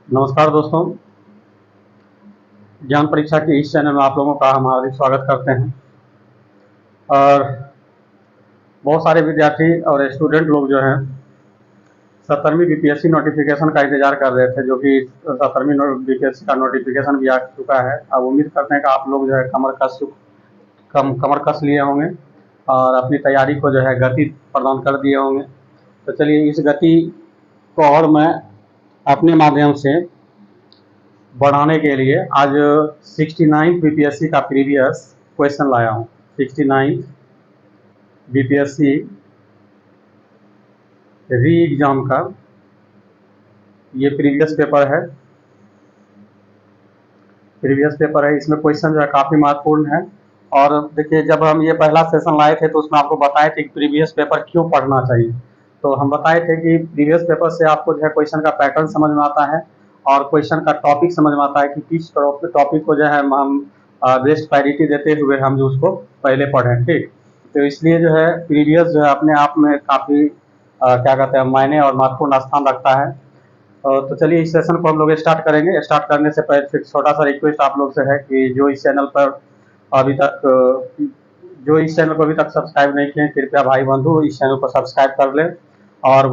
नमस्कार दोस्तों, ज्ञान परीक्षा के इस चैनल में आप लोगों का हम हार्दिक स्वागत करते हैं। और बहुत सारे विद्यार्थी और स्टूडेंट लोग जो हैं 17वीं बीपीएससी नोटिफिकेशन का इंतजार कर रहे थे, जो कि 17वीं बीपीएससी का नोटिफिकेशन भी आ चुका है। अब उम्मीद करते हैं कि आप लोग जो है कमर कस लिए होंगे और अपनी तैयारी को जो है गति प्रदान कर दिए होंगे। तो चलिए, इस गति को और मैं अपने माध्यम से बढ़ाने के लिए आज 69 बीपीएससी का प्रीवियस क्वेश्चन लाया हूँ। 69 बीपीएससी री एग्जाम का ये प्रीवियस पेपर है। इसमें क्वेश्चन जो है काफ़ी महत्वपूर्ण है। और देखिए, जब हम ये पहला सेशन लाए थे तो उसमें आपको बताए थे कि प्रीवियस पेपर क्यों पढ़ना चाहिए। तो हम बताए थे कि प्रीवियस पेपर से आपको जो है क्वेश्चन का पैटर्न समझ में आता है और क्वेश्चन का टॉपिक समझ में आता है कि किस टॉपिक को जो है हम बेस्ट प्रायोरिटी देते हुए हम जो उसको पहले पढ़ें। ठीक, तो इसलिए जो है प्रीवियस जो है अपने आप में काफ़ी क्या कहते हैं मायने और महत्वपूर्ण स्थान रखता है। तो चलिए, इस सेशन को हम लोग स्टार्ट करेंगे। स्टार्ट करने से पहले फिर छोटा सा रिक्वेस्ट आप लोग से है कि जो इस चैनल को अभी तक सब्सक्राइब नहीं किए, कृपया भाई बंधु इस चैनल को सब्सक्राइब कर लें और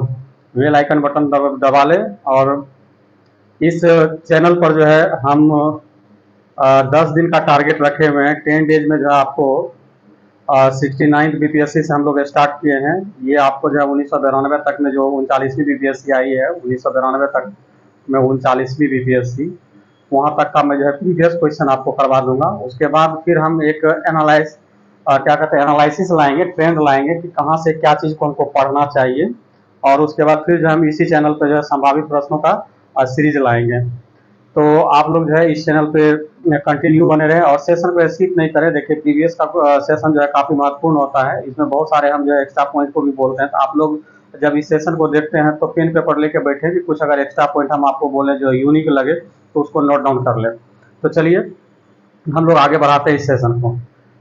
बेल आइकन बटन दबा लें। और इस चैनल पर जो है हम 10 दिन का टारगेट रखे हुए हैं। 10 डेज में जो है आपको 69 बीपीएससी से हम लोग स्टार्ट किए हैं। ये आपको जो है 1992 तक में जो 39वीं बीपीएससी आई है, 1992 तक में 39वीं बीपीएससी, वहाँ तक का मैं जो है प्रीवियस क्वेश्चन आपको करवा दूंगा। उसके बाद फिर हम एक एनालिसिस लाएंगे, ट्रेंड लाएंगे कि कहाँ से क्या चीज़ को हमको पढ़ना चाहिए। और उसके बाद फिर जो हम इसी चैनल पर जो है संभावित प्रश्नों का सीरीज लाएंगे। तो आप लोग जो है इस चैनल पे कंटिन्यू बने रहें और सेशन को स्किप नहीं करें। देखिए, प्रीवियस का सेशन जो है काफ़ी महत्वपूर्ण होता है। इसमें बहुत सारे हम जो है एक्स्ट्रा पॉइंट को भी बोलते हैं। तो आप लोग जब इस सेशन को देखते हैं तो पेन पेपर लेके बैठे कि कुछ अगर एक्स्ट्रा पॉइंट हम आपको बोले जो यूनिक लगे तो उसको नोट डाउन कर लें। तो चलिए, हम लोग आगे बढ़ाते हैं इस सेशन को।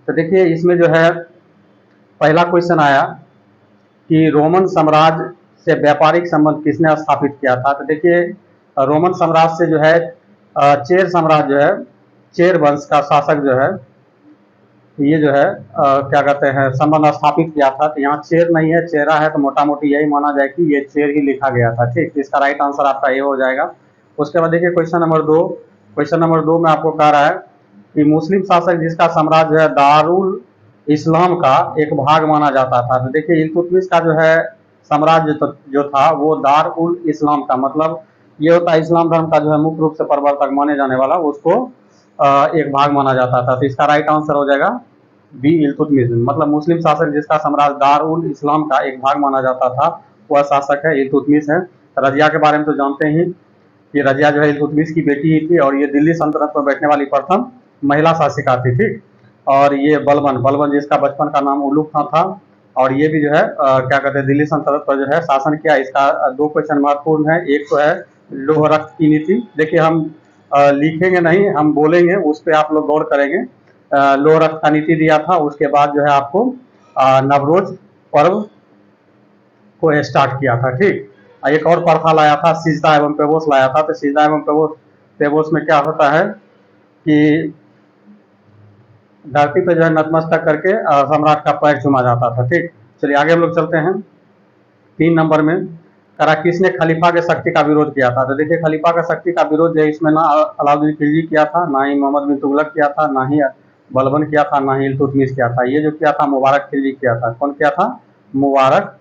तो देखिए, इसमें जो है पहला क्वेश्चन आया कि रोमन साम्राज्य से व्यापारिक संबंध किसने स्थापित किया था। तो देखिए, रोमन साम्राज्य से जो है चेर साम्राज्य जो है, चेर वंश का शासक जो है, ये जो है क्या कहते हैं संबंध स्थापित किया था। तो यहाँ चेर नहीं है, चेरा है, तो मोटा मोटी यही माना जाए कि ये चेर ही लिखा गया था। ठीक, तो इसका राइट आंसर आपका ये हो जाएगा। उसके बाद देखिए क्वेश्चन नंबर दो में आपको कह रहा है कि मुस्लिम शासक जिसका साम्राज्य है दारुल इस्लाम का एक भाग माना जाता था। तो देखिए, इल्तुतमिश का जो है साम्राज्य जो था वो दार उल इस्लाम का मतलब ये होता है इस्लाम धर्म का जो है मुख्य रूप से प्रवर्तक माने जाने वाला, उसको एक भाग माना जाता था। तो इसका राइट आंसर हो जाएगा बी, इल्तुतमिश। मतलब मुस्लिम शासक जिसका साम्राज्य दार उल इस्लाम का एक भाग माना जाता था वह शासक है इल्तुतमिश है। रजिया के बारे में तो जानते ही, ये रजिया जो है इल्तुतमिश की बेटी ही थी और ये दिल्ली सल्तनत में बैठने वाली प्रथम महिला शासिका थी। ठीक, और ये बलबन जिसका बचपन का नाम उलूग खां था और ये भी जो है क्या कहते हैं दिल्ली सल्तनत पर जो है शासन किया। इसका दो क्वेश्चन महत्वपूर्ण है। एक तो है लोह रक्त की नीति। देखिए, हम लिखेंगे नहीं, हम बोलेंगे, उस पर आप लोग गौर करेंगे। लोह रक्त का नीति दिया था। उसके बाद जो है आपको नवरोज पर्व को स्टार्ट किया था। ठीक, एक और प्रथा लाया था, सिजदा एवं पेबोस लाया था। तो सिजदा एवं पेबोस में क्या होता है कि धरती पे जो है नतमस्तक करके सम्राट का पैर चूमा जाता था। ठीक, चलिए आगे हम लोग चलते हैं। 3 नंबर में करा किसने खलीफा के शक्ति का विरोध किया था। तो देखिए, खलीफा का शक्ति का विरोध जो है इसमें ना अलाउद्दीन खिलजी किया था, ना ही मोहम्मद बिन तुगलक किया था, ना ही बलबन किया था, ना ही इल्तुतमिश किया था। ये जो किया था मुबारक खिलजी किया था। कौन किया था? मुबारक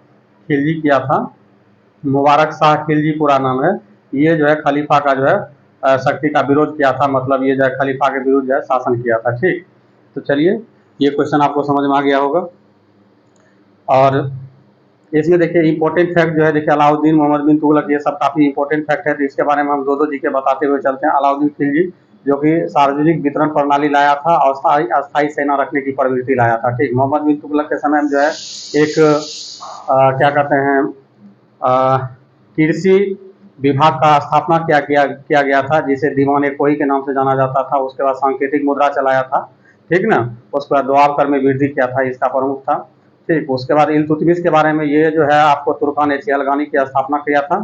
खिलजी किया था। मुबारक शाह खिलजी पूरा नाम है। ये जो है खलीफा का जो है शक्ति का विरोध किया था, मतलब ये जो है खलीफा के विरुद्ध जो है शासन किया था। ठीक, तो चलिए, ये क्वेश्चन आपको समझ में आ गया होगा। और इसमें देखिए इंपॉर्टेंट फैक्ट जो है, देखिए अलाउद्दीन, मोहम्मद बिन तुगलक, ये सब काफ़ी इंपॉर्टेंट फैक्ट है। तो इसके बारे में हम दो जी के बताते हुए चलते हैं। अलाउद्दीन खिलजी जो कि सार्वजनिक वितरण प्रणाली लाया था और अस्थायी सेना रखने की प्रवृत्ति लाया था। ठीक, मोहम्मद बिन तुगलक के समय में जो है एक क्या कहते हैं कृषि विभाग का स्थापना किया गया था, जिसे दीवान कोई के नाम से जाना जाता था। उसके बाद सांकेतिक मुद्रा चलाया था। ठीक ना, उसके बाद दुआब कर में वृद्धि किया था, इसका प्रमुख था। ठीक, उसके बाद इल्तुतमिश के बारे में ये जो है आपको तुर्कान चियालगानी की स्थापना किया था।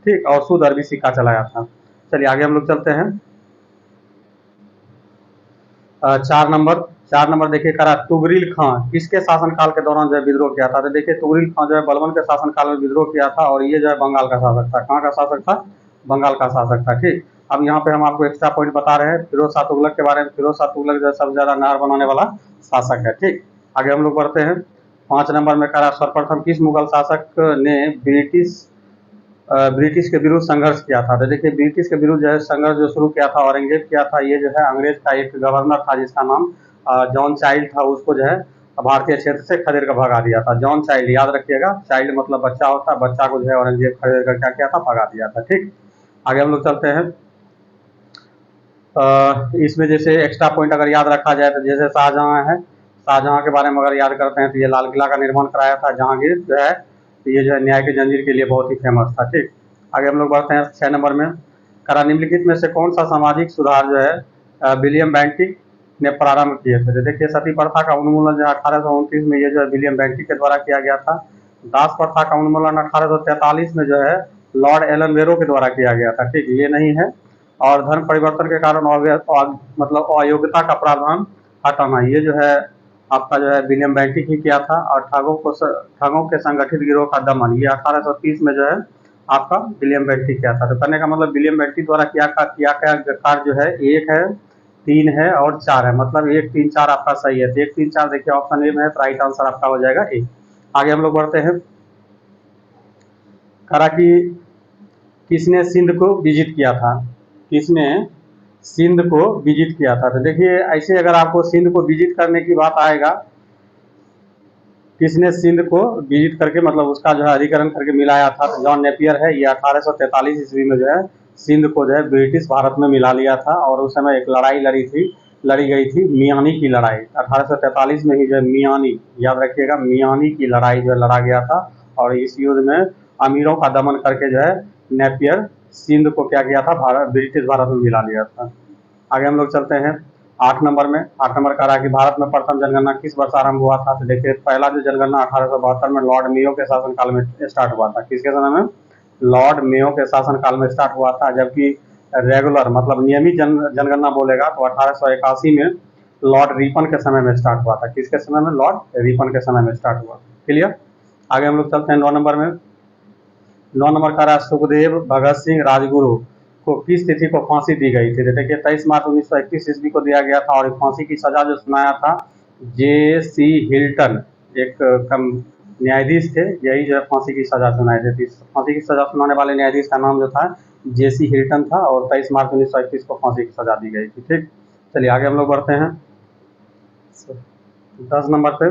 ठीक, और शुद्ध अरबी सिक्का चलाया था। चलिए आगे हम लोग चलते हैं। 4 नंबर देखिए करा तुगरिल खां किसके शासनकाल के दौरान जो है विद्रोह किया था। तो देखिए तुगरिल खां जो है बलबन के शासनकाल में विद्रोह किया था और ये जो है बंगाल का शासक था। कहाँ का शासक था? बंगाल का शासक था। ठीक, अब यहाँ पे हम आपको एक्स्ट्रा पॉइंट बता रहे हैं फिरोज शाह तुगलक के बारे में। फिरोज शाह तुगलक जो है सबसे ज्यादा नहर बनाने वाला शासक है। ठीक, आगे हम लोग बढ़ते हैं। 5 नंबर में करा सर्वप्रथम किस मुगल शासक ने ब्रिटिश के विरुद्ध संघर्ष किया था। तो देखिए ब्रिटिश के विरुद्ध जो है संघर्ष जो शुरू किया था औरंगजेब किया था। ये जो है अंग्रेज का एक गवर्नर था जिसका नाम जॉन चाइल्ड था। उसको जो है भारतीय क्षेत्र से खदेड़ कर भगा दिया था। जॉन चाइल्ड, याद रखिएगा, चाइल्ड मतलब बच्चा होता है। बच्चा को जो है औरंगजेब खदेड़ कर क्या किया था? भगा दिया था। ठीक, आगे हम लोग चलते हैं। इसमें जैसे एक्स्ट्रा पॉइंट अगर याद रखा जाए तो जैसे शाहजहां है, शाहजहां के बारे में अगर याद करते हैं तो ये लाल किला का निर्माण कराया था जहांगीर जो है। ये जो है न्याय की जंजीर के लिए बहुत ही फेमस था। ठीक, आगे हम लोग बढ़ते हैं 6 नंबर में। करा निम्नलिखित में से कौन सा सामाजिक सुधार जो है विलियम बेंटिक ने प्रारंभ किए थे। तो देखिए सती प्रथा का उन्मूलन जो है 1829 में ये जो है विलियम बेंटिक के द्वारा किया गया था। दास प्रथा का उन्मूलन 1843 में जो है लॉर्ड एलन वेरो के द्वारा किया गया था। ठीक, ये नहीं है। और धर्म परिवर्तन के कारण मतलब अयोग्यता का प्रावधान हटाना, ये जो है आपका जो है विलियम बेंटिक ही किया था। और ठगों के संगठित गिरोह का दमन, ये 1830 में जो है आपका विलियम बेंटिक किया था। तो करने का मतलब विलियम बेंटिक द्वारा किया कार्य जो है 1 है, 3 है और 4 है। मतलब 1, 3, 4 आपका सही है। तो 1, 3, 4 देखिए ऑप्शन ए में है, तो राइट आंसर आपका हो जाएगा ए। आगे हम लोग बढ़ते हैं। करा कि किसने सिंध को विजिट किया था? किसने सिंध को विजिट किया था? तो देखिए ऐसे अगर आपको सिंध को विजिट करने की बात आएगा, किसने सिंध को विजिट करके मतलब उसका जो है अधिकरण करके मिलाया था, तो जॉन नेपियर है। ये 1843 ईस्वी में जो है सिंध को जो है ब्रिटिश भारत में मिला लिया था। और उस समय एक लड़ाई लड़ी गई थी, मियानी की लड़ाई। 1843 में ही जो है मियानी, याद रखिएगा, मियानी की लड़ाई जो है लड़ा गया था। और इस युद्ध में अमीरों का दमन करके जो है नेपियर सिंध को क्या किया था? ब्रिटिश भारत में मिला लिया था। आगे हम लोग चलते हैं 8 नंबर में। 8 नंबर का रहा कि भारत में प्रथम जनगणना किस वर्ष आरंभ हुआ था। तो देखिए पहला जो जनगणना 1872 में लॉर्ड मेयो के शासनकाल में स्टार्ट हुआ था। किसके समय में? लॉर्ड मेयो के शासनकाल में स्टार्ट हुआ था। जबकि रेगुलर मतलब नियमित जनगणना बोलेगा तो 1881 में लॉर्ड रिपन के समय में स्टार्ट हुआ था। किसके समय में? लॉर्ड रिपन के समय में स्टार्ट हुआ। क्लियर? आगे हम लोग चलते हैं 9 नंबर में। 9 नंबर का रहा सुखदेव भगत सिंह राजगुरु को किस तिथि को फांसी दी गई थी। देखिए 23 मार्च 1931 ईस्वी को दिया गया था। और फांसी की सजा जो सुनाया था जे.सी. हिल्टन, एक कम न्यायाधीश थे, यही जो है फांसी की सजा सुनाए थे। फांसी की सजा सुनाने वाले न्यायाधीश का नाम जो था जे.सी. हिल्टन था। और 23 मार्च 1931 को फांसी की सजा दी गई थी। ठीक, चलिए आगे हम लोग बढ़ते हैं 10 नंबर पे।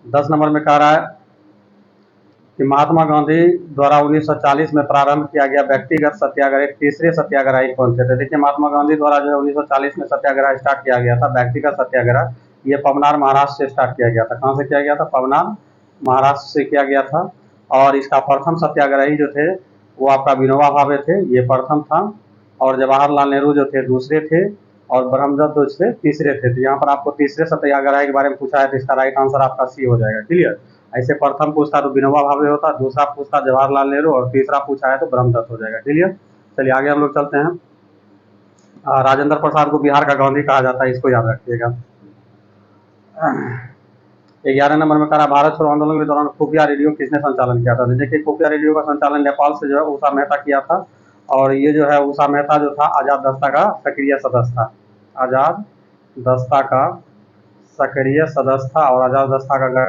10 नंबर में कह रहा है कि महात्मा गांधी द्वारा 1940 में प्रारंभ किया गया व्यक्तिगत सत्याग्रह तीसरे सत्याग्रही कौन थे। तो देखिए महात्मा गांधी द्वारा जो है 1940 में सत्याग्रह स्टार्ट किया गया था, व्यक्तिगत सत्याग्रह। ये पवनार महाराष्ट्र से स्टार्ट किया गया था। कहाँ से किया गया था? पवनार महाराष्ट्र से किया गया था। और इसका प्रथम सत्याग्रही जो थे वो आपका विनोबा भावे थे, ये प्रथम था। और जवाहरलाल नेहरू जो थे दूसरे थे। और ब्रह्मदत्त जो थे तीसरे थे। तो यहाँ पर आपको तीसरे सत्याग्रह के बारे में पूछा है तो इसका राइट आंसर आपका सी हो जाएगा। क्लियर? ऐसे प्रथम पूछता तो विनोबा भावे होता, दूसरा पूछता जवाहरलाल नेहरू और तीसरा पूछा है तो ब्रह्मदत्त हो जाएगा। क्लियर? चलिए आगे हम लोग चलते हैं। राजेंद्र प्रसाद को बिहार का गांधी कहा जाता है, इसको याद रखिएगा। 11 नंबर में कहा भारत छोड़ो आंदोलन के दौरान खुफिया रेडियो किसने संचालन किया था। देखिए खुफिया रेडियो का संचालन नेपाल से जो है उषा मेहता किया था। और ये जो है उषा मेहता जो था आजाद दस्ता का सक्रिय सदस्य था। आजाद दस्ता का सक्रिय सदस्य था। और आजाद दस्ता का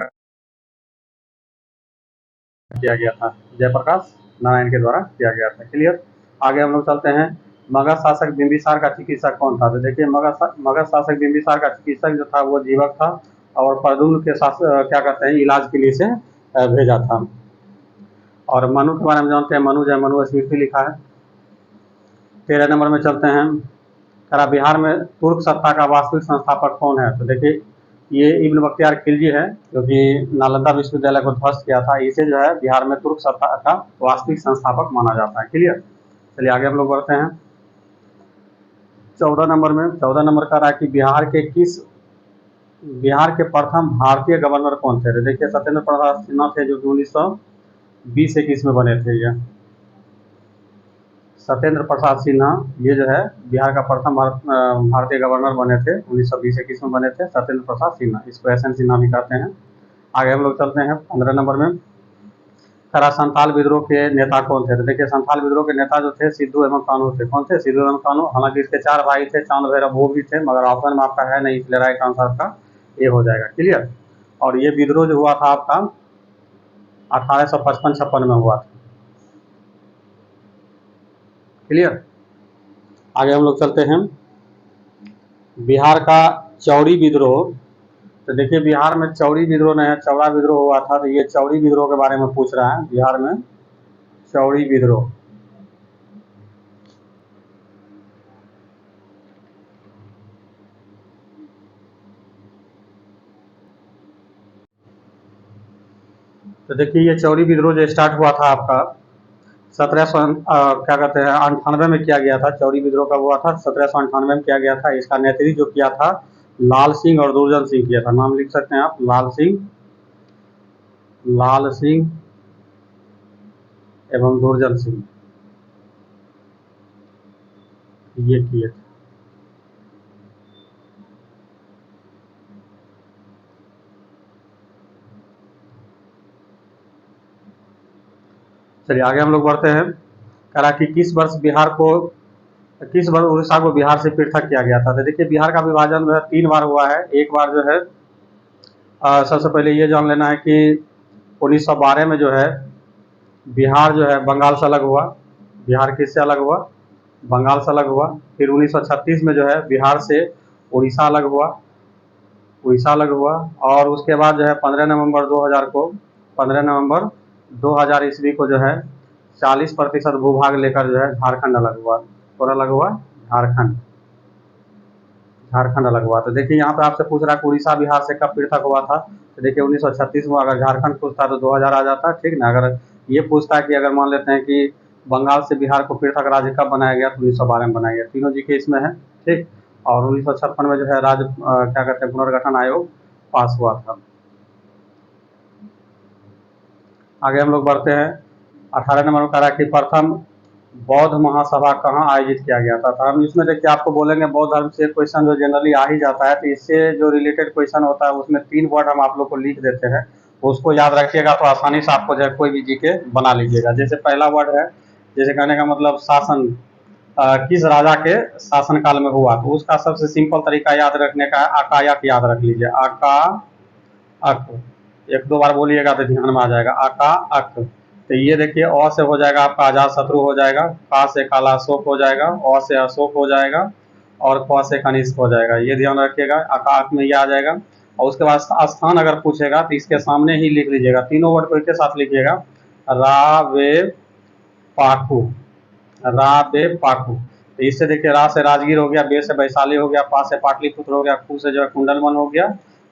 किया गया था जयप्रकाश नारायण के द्वारा किया गया था। क्लियर? आगे हम लोग चलते हैं। मगध शासक बिंबिसार का चिकित्सक कौन था। तो देखिए मगध शासक बिंबिसार का चिकित्सक जो था वो जीवक था। और प्रद्युम्न के क्या कहते हैं इलाज के लिए से भेजा था। और मनु के बारे में जानते हैं, मनु जो है मनु स्मृति लिखा है। 13 नंबर में चलते हैं। करा बिहार में तुर्क सत्ता का वास्तविक संस्थापक कौन है। तो देखिए ये इब्न बख्तियार खिलजी है जो कि नालंदा विश्वविद्यालय को ध्वस्त किया था। इसे जो है बिहार में तुर्क सत्ता का वास्तविक संस्थापक माना जाता है। क्लियर? चलिए आगे हम लोग बढ़ते हैं 14 नंबर में। 14 नंबर का रहा कि बिहार के प्रथम भारतीय गवर्नर कौन थे। तो देखिए सत्येंद्र प्रसाद सिन्हा थे जो कि 1920-21 में बने थे। ये सत्येंद्र प्रसाद सिन्हा, ये जो है बिहार का प्रथम भारतीय गवर्नर बने थे, 1920-21 में बने थे सत्येंद्र प्रसाद सिन्हा, इसको एस एन सिन्हा भी कहते हैं। आगे हम लोग चलते हैं 15 नंबर में। खरा संथाल विद्रोह के नेता कौन थे? तो देखिए संथाल विद्रोह के नेता जो थे सिद्धू एवं कान्हू थे। कौन थे? सिद्धू एवं कान्हू। हालांकि इसके 4 भाई थे, चांद भैरव वो भी थे, मगर ऑप्शन में आपका है नहीं, इसलिए राइट आंसर आपका ये हो जाएगा। क्लियर। और ये विद्रोह जो हुआ था आपका 1855-56 में हुआ था। क्लियर। आगे हम लोग चलते हैं बिहार का चौड़ी विद्रोह। तो देखिए बिहार में चौड़ी विद्रोह नहीं है, चौड़ा विद्रोह हुआ था। तो ये चौड़ी विद्रोह के बारे में पूछ रहा है, बिहार में चौड़ी विद्रोह। तो देखिए ये चौड़ी विद्रोह जो स्टार्ट हुआ था आपका 1700 क्या कहते हैं 98 में किया गया था। चौड़ी विद्रोह का हुआ था 1798 में किया गया था। इसका नेतृत्व जो किया था लाल सिंह और दुर्जन सिंह किया था। नाम लिख सकते हैं आप, लाल सिंह एवं दुर्जन सिंह, ये किए थे। चलिए आगे हम लोग बढ़ते हैं। करा कि किस वर्ष उड़ीसा को बिहार से पृथक किया गया था? तो देखिए बिहार का विभाजन जो है 3 बार हुआ है। एक बार जो है सबसे पहले ये जान लेना है कि 1912 में जो है बिहार जो है बंगाल से अलग हुआ। बिहार किससे अलग हुआ? बंगाल से अलग हुआ। फिर 1936 में जो है बिहार से उड़ीसा अलग हुआ। और उसके बाद जो है 15 नवंबर 2000 ईस्वी को जो है 40% भूभाग लेकर जो है झारखंड अलग हुआ। कौन अलग हुआ? झारखंड अलग हुआ। तो देखिए यहाँ पे आपसे पूछ रहा है कि उड़ीसा बिहार से कब पृथक हुआ था? तो देखिए 1936 में। अगर झारखंड पूछता तो 2000 आ जाता, ठीक ना। अगर ये पूछता है कि अगर मान लेते हैं कि बंगाल से बिहार को पृथक राज्य कब बनाया गया, तो 1912 में बनाया गया। तीनों जी के इसमें है, ठीक। और 1956 में जो है राज्य क्या कहते हैं पुनर्गठन आयोग पास हुआ था। आगे हम लोग बढ़ते हैं। 18 नंबर कह रहा है कि प्रथम बौद्ध महासभा कहाँ आयोजित किया गया था? तो हम इसमें देखिए आपको बोलेंगे बौद्ध धर्म से क्वेश्चन जो जनरली आ ही जाता है, तो इससे जो रिलेटेड क्वेश्चन होता है उसमें 3 वर्ड हम आप लोग को लिख देते हैं, उसको याद रखिएगा तो आसानी से आपको जो है कोई भी जीके बना लीजिएगा। जैसे पहला वर्ड है, जैसे कहने का मतलब शासन, किस राजा के शासनकाल में हुआ, तो उसका सबसे सिंपल तरीका याद रखने का है आकायक याद रख लीजिए। आका अक, 1-2 बार बोलिएगा तो ध्यान में आ जाएगा। आका अक। तो ये देखिए अ से हो जाएगा आपका अजात शत्रु हो जाएगा, का से काला अशोक हो जाएगा, अ से अशोक हो जाएगा और क से कनिष्क हो जाएगा। ये ध्यान रखिएगा, आका अक में ये आ जाएगा। और उसके बाद स्थान अगर पूछेगा तो इसके सामने ही लिख लीजिएगा, तीनों वर्ड को एक साथ लिखिएगा। रा वे पाखू, रा बे पाखू। तो इससे देखिए रा से राजगीर हो गया, बे से वैशाली हो गया, पा से पाटलिपुत्र हो गया, खू से जो है कुंडलवन हो गया।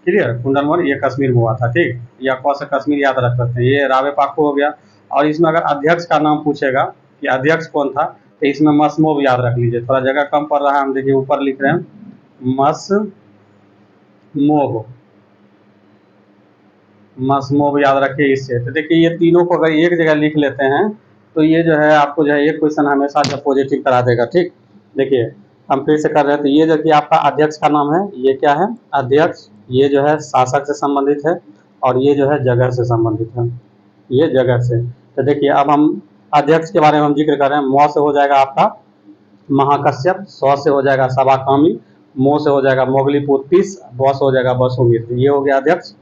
क्लियर। कुंडलवन ये कश्मीर में हुआ था, ठीक। या क से कश्मीर याद रख सकते हैं। ये रावे पाखू हो गया। और इसमें अगर अध्यक्ष का नाम पूछेगा कि अध्यक्ष कौन था, तो इसमें मसमोब याद रख लीजिए। थोड़ा जगह कम पड़ रहा है, हम देखिए ऊपर लिख रहे हैं मसमोब याद रखिए इससे। तो देखिए ये तीनों को अगर एक जगह लिख लेते हैं तो ये जो है आपको जो है एक क्वेश्चन हमेशा जो पॉजिटिव करा देगा, ठीक। देखिए हम फिर से कर रहे हैं। तो ये जो कि आपका अध्यक्ष का नाम है, ये क्या है? अध्यक्ष। ये जो है शासक से संबंधित है और ये जो है जगह से संबंधित है, ये जगह से। तो देखिए अब हम अध्यक्ष के बारे में हम जिक्र कर रहे हैं। म से हो जाएगा आपका महाकश्यप, स से हो जाएगा सभाकामी, मो से हो जाएगा मोगलीपुत्तिस, ब से हो जाएगा वसुमित्र। ये हो गया अध्यक्ष।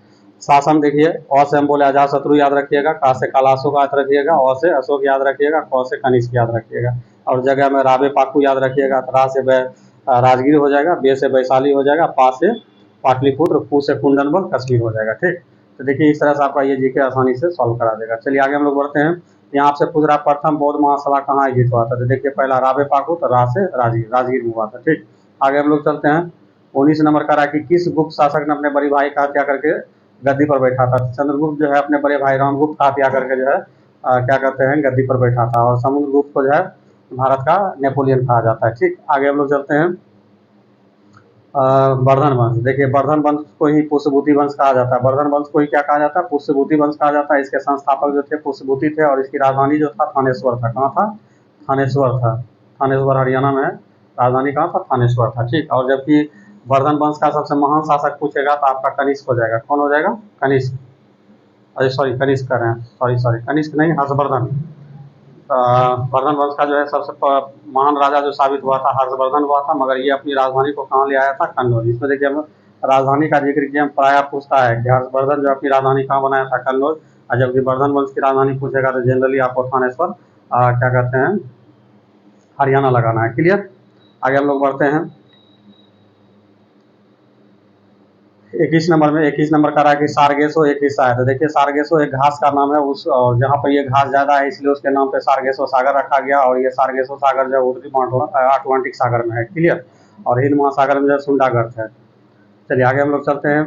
शासन देखिए अ से हम बोले अजात शत्रु याद रखिएगा, का से काला अशोक याद रखिएगा, अ से अशोक याद रखिएगा, क से कनिष्क याद रखिएगा। और जगह में रावे पाकू याद रखिएगा। रा से राजगीर हो जाएगा, बे से वैशाली हो जाएगा, पा से पाटलिपुत्र, पू से कुंडनबल कश्मीर हो जाएगा, ठीक। तो देखिए इस तरह से आपका ये जीके आसानी से सॉल्व करा देगा। चलिए आगे हम लोग बढ़ते हैं। यहाँ आपसे पूछ रहा प्रथम बौद्ध महासभा कहाँ आयोजित हुआ था? तो देखिए पहला रावे पाकू, तो रा से राजगीर में हुआ था, ठीक। आगे हम लोग चलते हैं। 19 नंबर का रहा कि किस गुप्त शासक ने अपने बड़े भाई का हत्या करके गद्दी पर बैठा था? चंद्रगुप्त जो है अपने बड़े भाई रामगुप्त का हत्या करके जो है क्या कहते हैं गद्दी पर बैठा था। और समुद्रगुप्त को जो है भारत का नेपोलियन कहा जाता है, ठीक। आगे हम लोग चलते हैं वर्धन वंश। देखिए वर्धन वंश को ही पुष्यभूति वंश कहा जाता है। वर्धन वंश को ही क्या कहा जाता है? पुष्यभूति वंश कहा जाता है। इसके संस्थापक जो थे पुष्यभूति थे और इसकी राजधानी जो था थानेश्वर था। कहाँ था? थानेश्वर था, थानेश्वर हरियाणा में है। राजधानी कहाँ था? थानेश्वर था, ठीक। और जबकि वर्धन वंश का सबसे महान शासक पूछेगा तो आपका कनिष्क हो जाएगा। कौन हो जाएगा? कनिष्क। अरे सॉरी, कनिष्क कर रहे हैं, सॉरी सॉरी, कनिष्क नहीं, हर्षवर्धन। वर्धन वंश का जो है सबसे महान राजा जो साबित हुआ था, हर्षवर्धन हुआ था। मगर ये अपनी राजधानी को कहाँ ले आया था? कन्नौज। इसमें देखिए हम राजधानी का जिक्र किया, प्राय पूछता है कि हर्षवर्धन जो अपनी राजधानी कहाँ बनाया था? कन्नौज। और जबकि वर्धन वंश की राजधानी पूछेगा तो जनरली आपको थानेश्वर क्या कहते हैं, हरियाणा लगाना है। क्लियर? आगे हम लोग बढ़ते हैं। 21 नंबर का रहा है कि सारगेसो एक हिस्सा है। तो देखिए सारगेसो एक घास का नाम है, उस और जहाँ पर ये घास ज्यादा है इसलिए उसके नाम पे सारगेसो सागर रखा गया। और ये सारगेसो सागर जो है उत्तरी अटलांटिक सागर में है। क्लियर? और हिंद महासागर में जो है सुंडागर्त है। चलिए आगे हम लोग चलते हैं।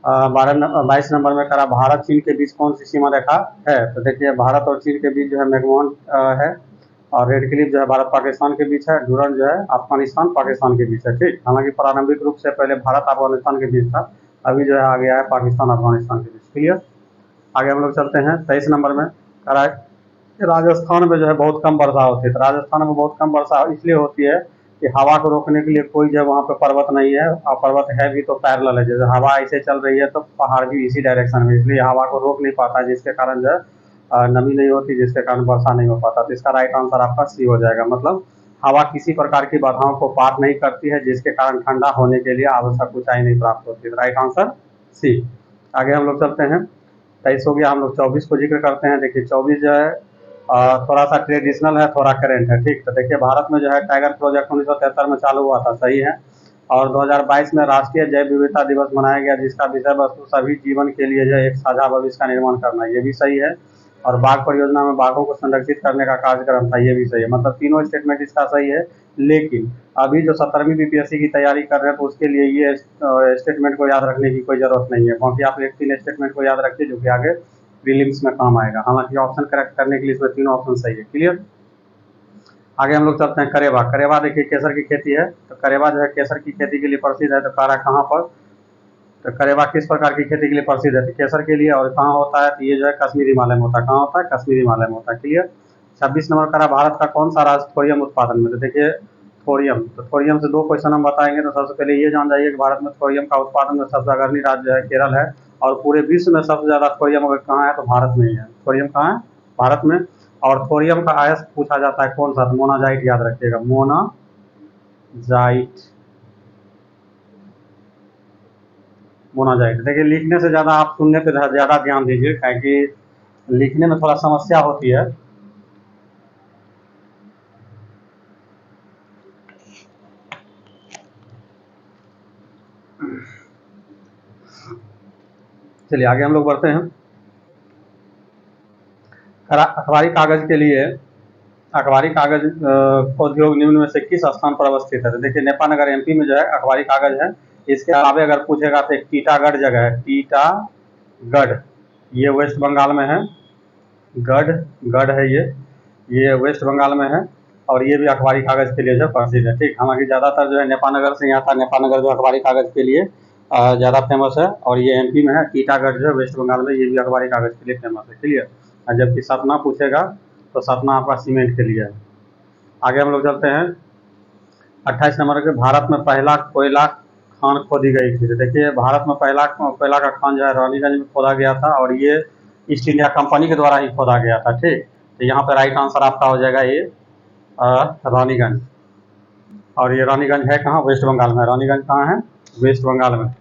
22 नंबर में करा, भारत चीन के बीच कौन सी सीमा रेखा है? तो देखिए भारत और चीन के बीच जो है मैकमोहन है। और रेड क्लिफ जो है भारत पाकिस्तान के बीच है। डूरंड जो है अफगानिस्तान पाकिस्तान के बीच है, ठीक। हालांकि प्रारंभिक रूप से पहले भारत अफगानिस्तान के बीच था, अभी जो है आ गया है पाकिस्तान अफगानिस्तान के बीच। क्लियर? आगे हम लोग चलते हैं। 23 नंबर में कह रहा है राजस्थान में जो है बहुत कम वर्षा होती है। तो राजस्थान में बहुत कम वर्षा इसलिए होती है कि हवा को रोकने के लिए कोई जो वहाँ पे पर्वत नहीं है, और पर्वत है भी तो पैरेलल है। जैसे हवा ऐसे चल रही है तो पहाड़ भी इसी डायरेक्शन में, इसलिए हवा को रोक नहीं पाता, जिसके कारण जो है नमी नहीं होती, जिसके कारण वर्षा नहीं हो पाता। तो इसका राइट आंसर आपका सी हो जाएगा। मतलब हवा किसी प्रकार की बाधाओं को पार नहीं करती है, जिसके कारण ठंडा होने के लिए आवश्यक ऊंचाई नहीं प्राप्त होती। Right answer C. आगे हम लोग चलते हैं। 23 हो गया, हम लोग 24 को जिक्र करते हैं। देखिए 24 जो है थोड़ा सा ट्रेडिशनल है, थोड़ा करेंट है, ठीक। तो देखिए भारत में जो है टाइगर प्रोजेक्ट 1973 में चालू हुआ था, सही है। और 2022 में राष्ट्रीय जैव विविधता दिवस मनाया गया, जिसका विषय वस्तु सभी जीवन के लिए जो है एक साझा भविष्य का निर्माण करना, ये भी सही है। और बाघ परियोजना में बाघों को संरक्षित करने का कार्यक्रम था, ये भी सही है। मतलब तीनों स्टेटमेंट इसका सही है। लेकिन अभी जो 17वीं बीपीएससी की तैयारी कर रहे हैं तो उसके लिए ये स्टेटमेंट को याद रखने की कोई जरूरत नहीं है। बाकी आप एक 3 स्टेटमेंट को याद रखिए जो कि आगे प्रीलिम्स में काम आएगा। हालांकि ऑप्शन करेक्ट करने के लिए इसमें तीनों ऑप्शन सही है। क्लियर? आगे हम लोग चलते हैं। करेवा। करेवा देखिए केसर की खेती है। तो करेवा जो है केसर की खेती के लिए प्रसिद्ध है। तो कारा कहाँ पर? तो करेवा किस प्रकार की खेती के लिए प्रसिद्ध है? तो केसर के लिए। और कहाँ होता है? तो ये जो है कश्मीरी हिमालय में होता है। कहाँ होता है? कश्मीरी हिमालय में होता है। क्लियर? 26 नंबर करा, भारत का कौन सा राज्य थोरियम उत्पादन में? तो देखिए थोरियम, तो थोरियम से 2 क्वेश्चन हम बताएंगे। तो सबसे पहले ये जान जाइए कि भारत में थोरियम का उत्पादन में सबसे अग्रणी राज्य जो है केरल है। और पूरे विश्व में सबसे ज्यादा थोरियम अगर कहाँ है तो भारत में ही है। थोरियम कहाँ है? भारत में। और थोरियम का आयस्क पूछा जाता है कौन सा? मोनाजाइट याद रखिएगा, मोनाजाइट। मोनाजाइट। देखिए लिखने से ज्यादा आप सुनने पे ज्यादा ध्यान दीजिए, क्योंकि लिखने में थोड़ा समस्या होती है। चलिए आगे हम लोग बढ़ते हैं। अखबारी कागज के लिए अखबारी कागज उद्योग निम्न में से किस स्थान पर अवस्थित है? तो देखिए नेपानगर एमपी में जो है अखबारी कागज है। इसके अलावा अगर पूछेगा तो एक टीटागढ़ जगह है, टीटागढ़, ये वेस्ट बंगाल में है। गढ़ गढ़ है ये वेस्ट बंगाल में है। और ये भी अखबारी कागज के लिए जो प्रसिद्ध है, ठीक। हालांकि ज्यादातर जो है नेपानगर से यहाँ था। नेपानगर जो अखबारी कागज के लिए ज्यादा फेमस है। और ये एमपी में है। टीटागढ़ जो है वेस्ट बंगाल में, ये भी अखबारी कागज के लिए फेमस है। क्लियर? और जबकि सतना पूछेगा तो सतना आपका सीमेंट के लिए है। आगे हम लोग चलते हैं। 28 नंबर के, भारत में पहला कोयला खान खोदी गई थी। तो देखिए भारत में पहला कोयला का खान जो है रानीगंज में खोदा गया था। और ये ईस्ट इंडिया कंपनी के द्वारा ही खोदा गया था, ठीक। तो यहाँ पे राइट आंसर आपका हो जाएगा ये रानीगंज। और ये रानीगंज है कहाँ? वेस्ट बंगाल में। रानीगंज कहाँ है? वेस्ट बंगाल में।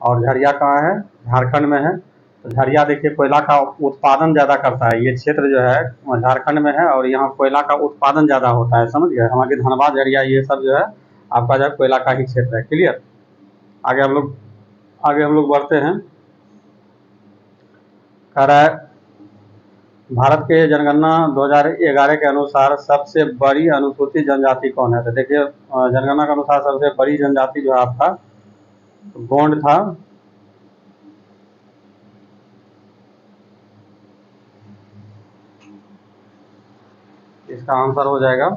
और झरिया कहाँ है? झारखंड में है। तो झरिया देखिए कोयला का उत्पादन ज़्यादा करता है। ये क्षेत्र जो है झारखंड में है और यहाँ कोयला का उत्पादन ज़्यादा होता है, समझ गए। हमारे धनबाद झरिया ये सब जो है आपका जो है कोयला का ही क्षेत्र है। क्लियर? आगे हम लोग बढ़ते हैं। कह रहा है भारत के जनगणना 2011 के अनुसार सबसे बड़ी अनुसूचित जनजाति कौन है? तो देखिए जनगणना के अनुसार सबसे बड़ी जनजाति जो है आपका गोंड था। इसका आंसर हो जाएगा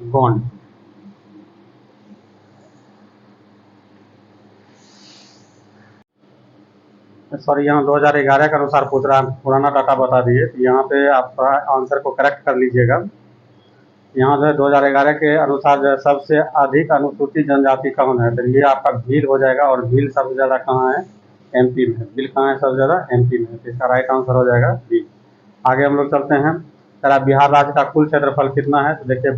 गोंड। सॉरी, यहाँ 2011 के अनुसार पूछ रहा है, पुराना डाटा बता दिए। तो यहाँ पे आप आंसर को करेक्ट कर लीजिएगा। यहाँ जो है 2011 के अनुसार जो है सबसे अधिक अनुसूचित जनजाति कौन है, तो ये आपका भील हो जाएगा। और भील सबसे ज़्यादा कहाँ है, एमपी में। भील कहाँ है सबसे ज़्यादा, एमपी में। तो इसका राइट आंसर हो जाएगा बी। आगे हम लोग चलते हैं। सर बिहार राज्य का कुल क्षेत्रफल कितना है, तो देखिए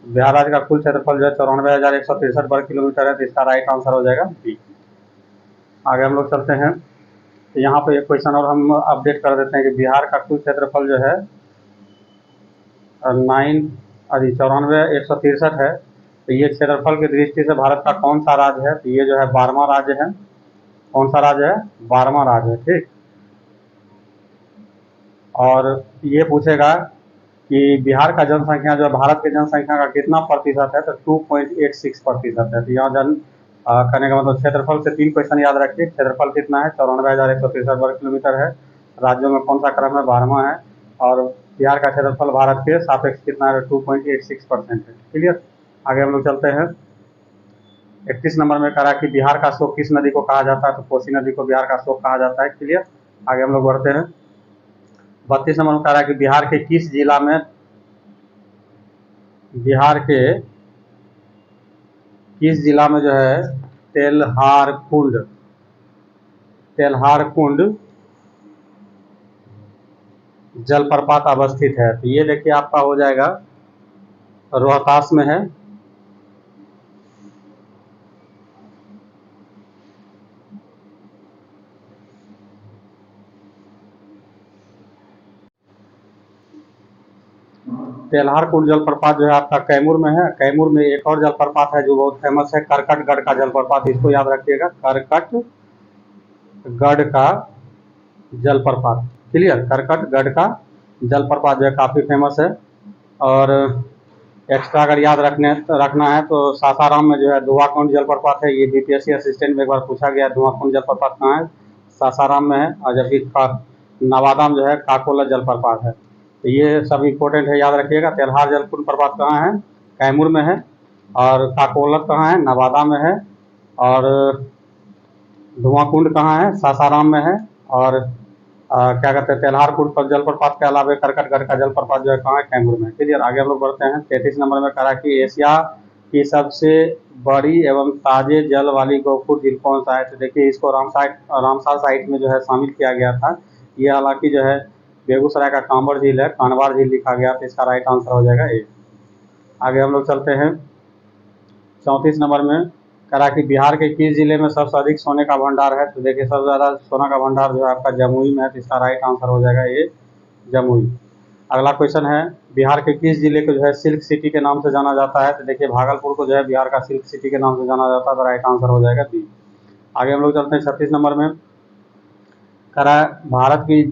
बिहार राज्य का कुल क्षेत्रफल जो है 94,163 वर्ग किलोमीटर है। तो इसका राइट आंसर हो जाएगा बी। आगे हम लोग चलते हैं। तो यहाँ पे एक क्वेश्चन और हम अपडेट कर देते हैं कि बिहार का कुल क्षेत्रफल जो है 94,163 है। तो ये क्षेत्रफल की दृष्टि से भारत का कौन सा राज्य है, तो ये जो है 12वां राज्य है। कौन सा राज्य है, 12वां राज्य है, ठीक। और ये पूछेगा कि बिहार का जनसंख्या जो है भारत की जनसंख्या का कितना प्रतिशत है, तो 2.86% है। तो यहाँ करने का मतलब क्षेत्रफल से 3 क्वेश्चन याद रखिए। क्षेत्रफल कितना है, 94,163 वर्ग किलोमीटर है। राज्यों में कौन सा क्रम है, 12वां है। और बिहार का क्षेत्रफल भारत के सापेक्ष कितना है, 2.86% है। क्लियर। आगे हम लोग चलते हैं। 31 नंबर में कहा कि बिहार का शोक किस नदी को कहा जाता है, तो कोसी नदी को बिहार का शोक कहा जाता है। क्लियर। आगे हम लोग बढ़ते हैं। 32 नंबर में कहा कि बिहार के किस जिला में, बिहार के किस जिला में जो है तेल्हार कुंड जलप्रपात अवस्थित है। तो ये देखिए आपका हो जाएगा रोहतास में है। तेल्हार कुंड जलप्रपात जो है आपका कैमूर में है। कैमूर में एक और जलप्रपात है जो बहुत फेमस है, करकटगढ़ का जलप्रपात। इसको याद रखिएगा, करकटगढ़ का जलप्रपात। क्लियर। करकटगढ़ का जलप्रपात जो है काफ़ी फेमस है। और एक्स्ट्रा अगर याद रखना है तो सासाराम में जो है धुआंकुंड जलप्रपात है। ये बीपीएससी असिस्टेंट में एक बार पूछा गया, धुआंकुंड जलप्रपात कहाँ है, सासाराम में है। और जबकि नवादा में जो है काकोला जलप्रपात है। तो ये सब इम्पोर्टेंट है, याद रखिएगा। तेल्हार जलप्रपात कहाँ है, कैमूर में है। और काकोलत कहाँ है, नवादा में है। और धुआंकुंड कहाँ है, सासाराम में है। और क्या कहते हैं, तेल्हार कुंड पर जलप्रपात के अलावा करकटगढ़ का जलप्रपात जो है कहाँ है, कैमूर में। क्लियर। आगे हम लोग बढ़ते हैं। 33 नंबर में कहा कि एशिया की सबसे बड़ी एवं ताजे जल वाली गोपुर झील कौन सा है। तो देखिए इसको रामसार साइट में जो है शामिल किया गया था। ये हालांकि जो है बेगूसराय का कांवर झील है, कानवार झील लिखा गया। तो इसका राइट आंसर हो जाएगा ए। आगे हम लोग चलते हैं। 34 नंबर में करा कि बिहार के किस जिले में सबसे अधिक सोने का भंडार है। तो देखिए सबसे ज़्यादा सोना का भंडार जो है आपका जमुई में है। तो इसका राइट आंसर हो जाएगा ये, जमुई। अगला क्वेश्चन है, बिहार के किस जिले को जो है सिल्क सिटी के नाम से जाना जाता है। तो देखिए भागलपुर को जो है बिहार का सिल्क सिटी के नाम से जाना जाता है। तो राइट आंसर हो जाएगा बी। आगे हम लोग चलते हैं 36 नंबर में। करा भारत की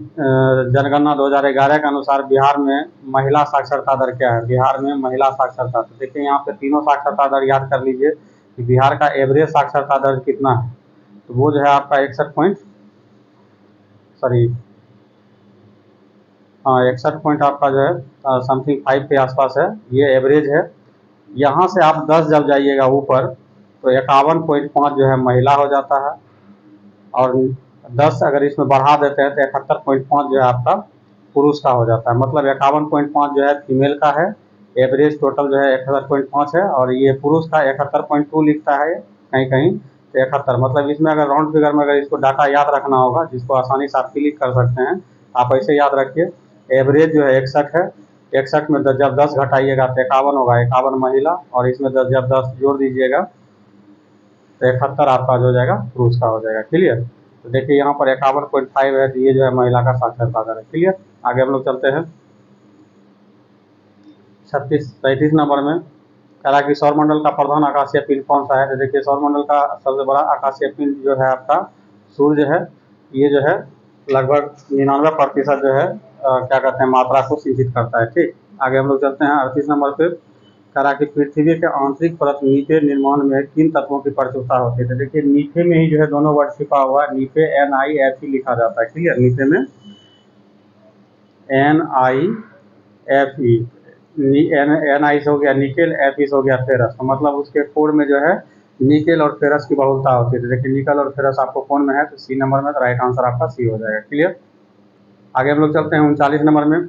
जनगणना 2011 के अनुसार बिहार में महिला साक्षरता दर क्या है। बिहार में महिला साक्षरता, तो देखिए यहाँ पे तीनों साक्षरता दर याद कर लीजिए कि बिहार का एवरेज साक्षरता दर कितना है। तो वो जो है आपका 61 पॉइंट आपका जो है समथिंग 5 के आसपास है। ये एवरेज है। यहाँ से आप 10 जब जाइएगा ऊपर तो 51.5 जो है महिला हो जाता है। और 10 अगर इसमें बढ़ा देते हैं तो 71.5 जो है आपका पुरुष का हो जाता है। मतलब 51.5 जो है फीमेल का है। एवरेज टोटल जो है 71.5 है। और ये पुरुष का 71.2 लिखता है कहीं कहीं, तो 71। मतलब इसमें अगर राउंड फिगर में अगर इसको डाटा याद रखना होगा, जिसको आसानी से आप क्लिक कर सकते हैं, आप ऐसे याद रखिए। एवरेज जो है 61 है। 61 में जब 10 घटाइएगा तो 51 होगा, 51 महिला। और इसमें जब 10 जोड़ दीजिएगा तो 71 आपका जो हो जाएगा पुरुष का हो जाएगा। क्लियर। तो देखिए यहाँ पर 51.5 है, तो ये जो है महिला का साक्षरता दर है। क्लियर। आगे हम लोग चलते हैं। 37 नंबर में कहा कि सौरमंडल का प्रधान आकाशीय पिंड कौन सा है। तो देखिए सौरमंडल का सबसे बड़ा आकाशीय पिंड जो है आपका सूर्य है। ये जो है लगभग 99% जो है क्या कहते हैं मात्रा को सिंचित करता है। ठीक। आगे हम लोग चलते हैं 38 नंबर पे। कहा कि पृथ्वी के आंतरिक परत नीफे निर्माण में किन तत्वों की प्रचुरता होती है। तो देखिए नीफे में ही जो है दोनों वर्ड छिपा हुआ है। नीफे NIFE लिखा जाता है। क्लियर। नीफे में NIFE, NI से हो गया निकेल, FE से हो गया फेरस। तो मतलब उसके कोर में जो है निकेल और फेरस की बहुलता होती है। तो देखिए निकल और फेरस आपको कौन में है, तो सी नंबर में। तो राइट आंसर आपका सी हो जाएगा। क्लियर। आगे हम लोग चलते हैं 39 नंबर में।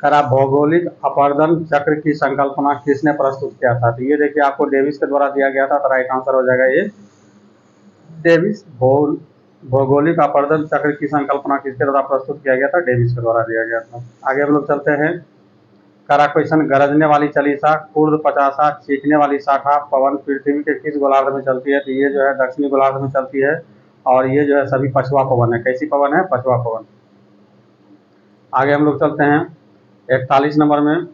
करा भौगोलिक अपरदन चक्र की संकल्पना किसने प्रस्तुत किया था? तो ये देखिए आपको डेविस के द्वारा दिया गया था, तो राइट आंसर हो जाएगा ये डेविस। भौगोलिक अपरदन चक्र की संकल्पना किसके द्वारा प्रस्तुत किया गया था? डेविस के द्वारा दिया गया था। आगे हम लोग चलते हैं। करा क्वेश्चन, गरजने वाली चालीसा, कुर्द पचासा, चीखने वाली साठा पवन पृथ्वी के किस गोलार्ध में चलती है? तो ये जो है दक्षिणी गोलार्ध में चलती है, और ये जो है सभी पछुआ पवन है। कैसी पवन है? पछुआ पवन। आगे हम लोग चलते हैं 41 नंबर में।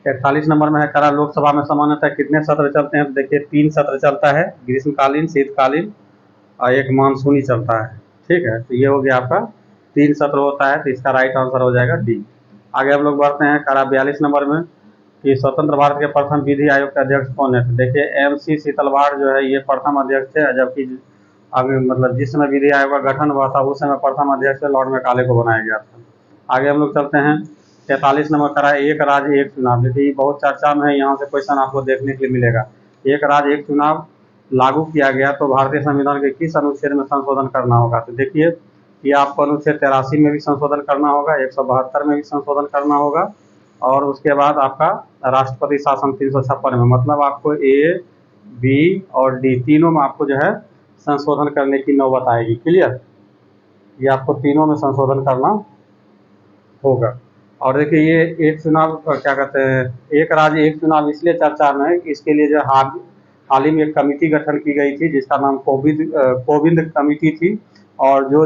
41 नंबर में है, करा लोकसभा में सामान्यतः कितने सत्र चलते हैं? तो देखिए 3 सत्र चलता है, ग्रीष्मकालीन, शीतकालीन और एक मानसूनी चलता है। ठीक है, तो ये हो गया आपका 3 सत्र होता है, तो इसका राइट आंसर हो जाएगा डी। आगे हम लोग बढ़ते हैं करा 42 नंबर में कि स्वतंत्र भारत के प्रथम विधि आयोग के अध्यक्ष कौन है? तो देखिए MC शीतलवाड़ जो है ये प्रथम अध्यक्ष थे, जबकि अभी मतलब जिस समय विधि आयोग का गठन हुआ था उस समय प्रथम अध्यक्ष लॉर्ड मैकाले को बनाया गया था। आगे हम लोग चलते हैं 43 नंबर करा एक राज्य एक चुनाव। देखिए बहुत चर्चा में है, यहाँ से क्वेश्चन आपको देखने के लिए मिलेगा। एक राज्य एक चुनाव लागू किया गया तो भारतीय संविधान के किस अनुच्छेद में संशोधन करना होगा? तो देखिए ये आपको अनुच्छेद 83 में भी संशोधन करना होगा, 172 में भी संशोधन करना होगा, और उसके बाद आपका राष्ट्रपति शासन 356 में। मतलब आपको A, B और D तीनों में आपको जो है संशोधन करने की नौबत आएगी। क्लियर? ये आपको तीनों में संशोधन करना होगा। और देखिए ये एक चुनाव क्या कहते हैं, एक राज्य एक चुनाव इसलिए चर्चा में है, इसके लिए जो हाल ही में एक कमेटी गठन की गई थी जिसका नाम कोविंद कमेटी थी, और जो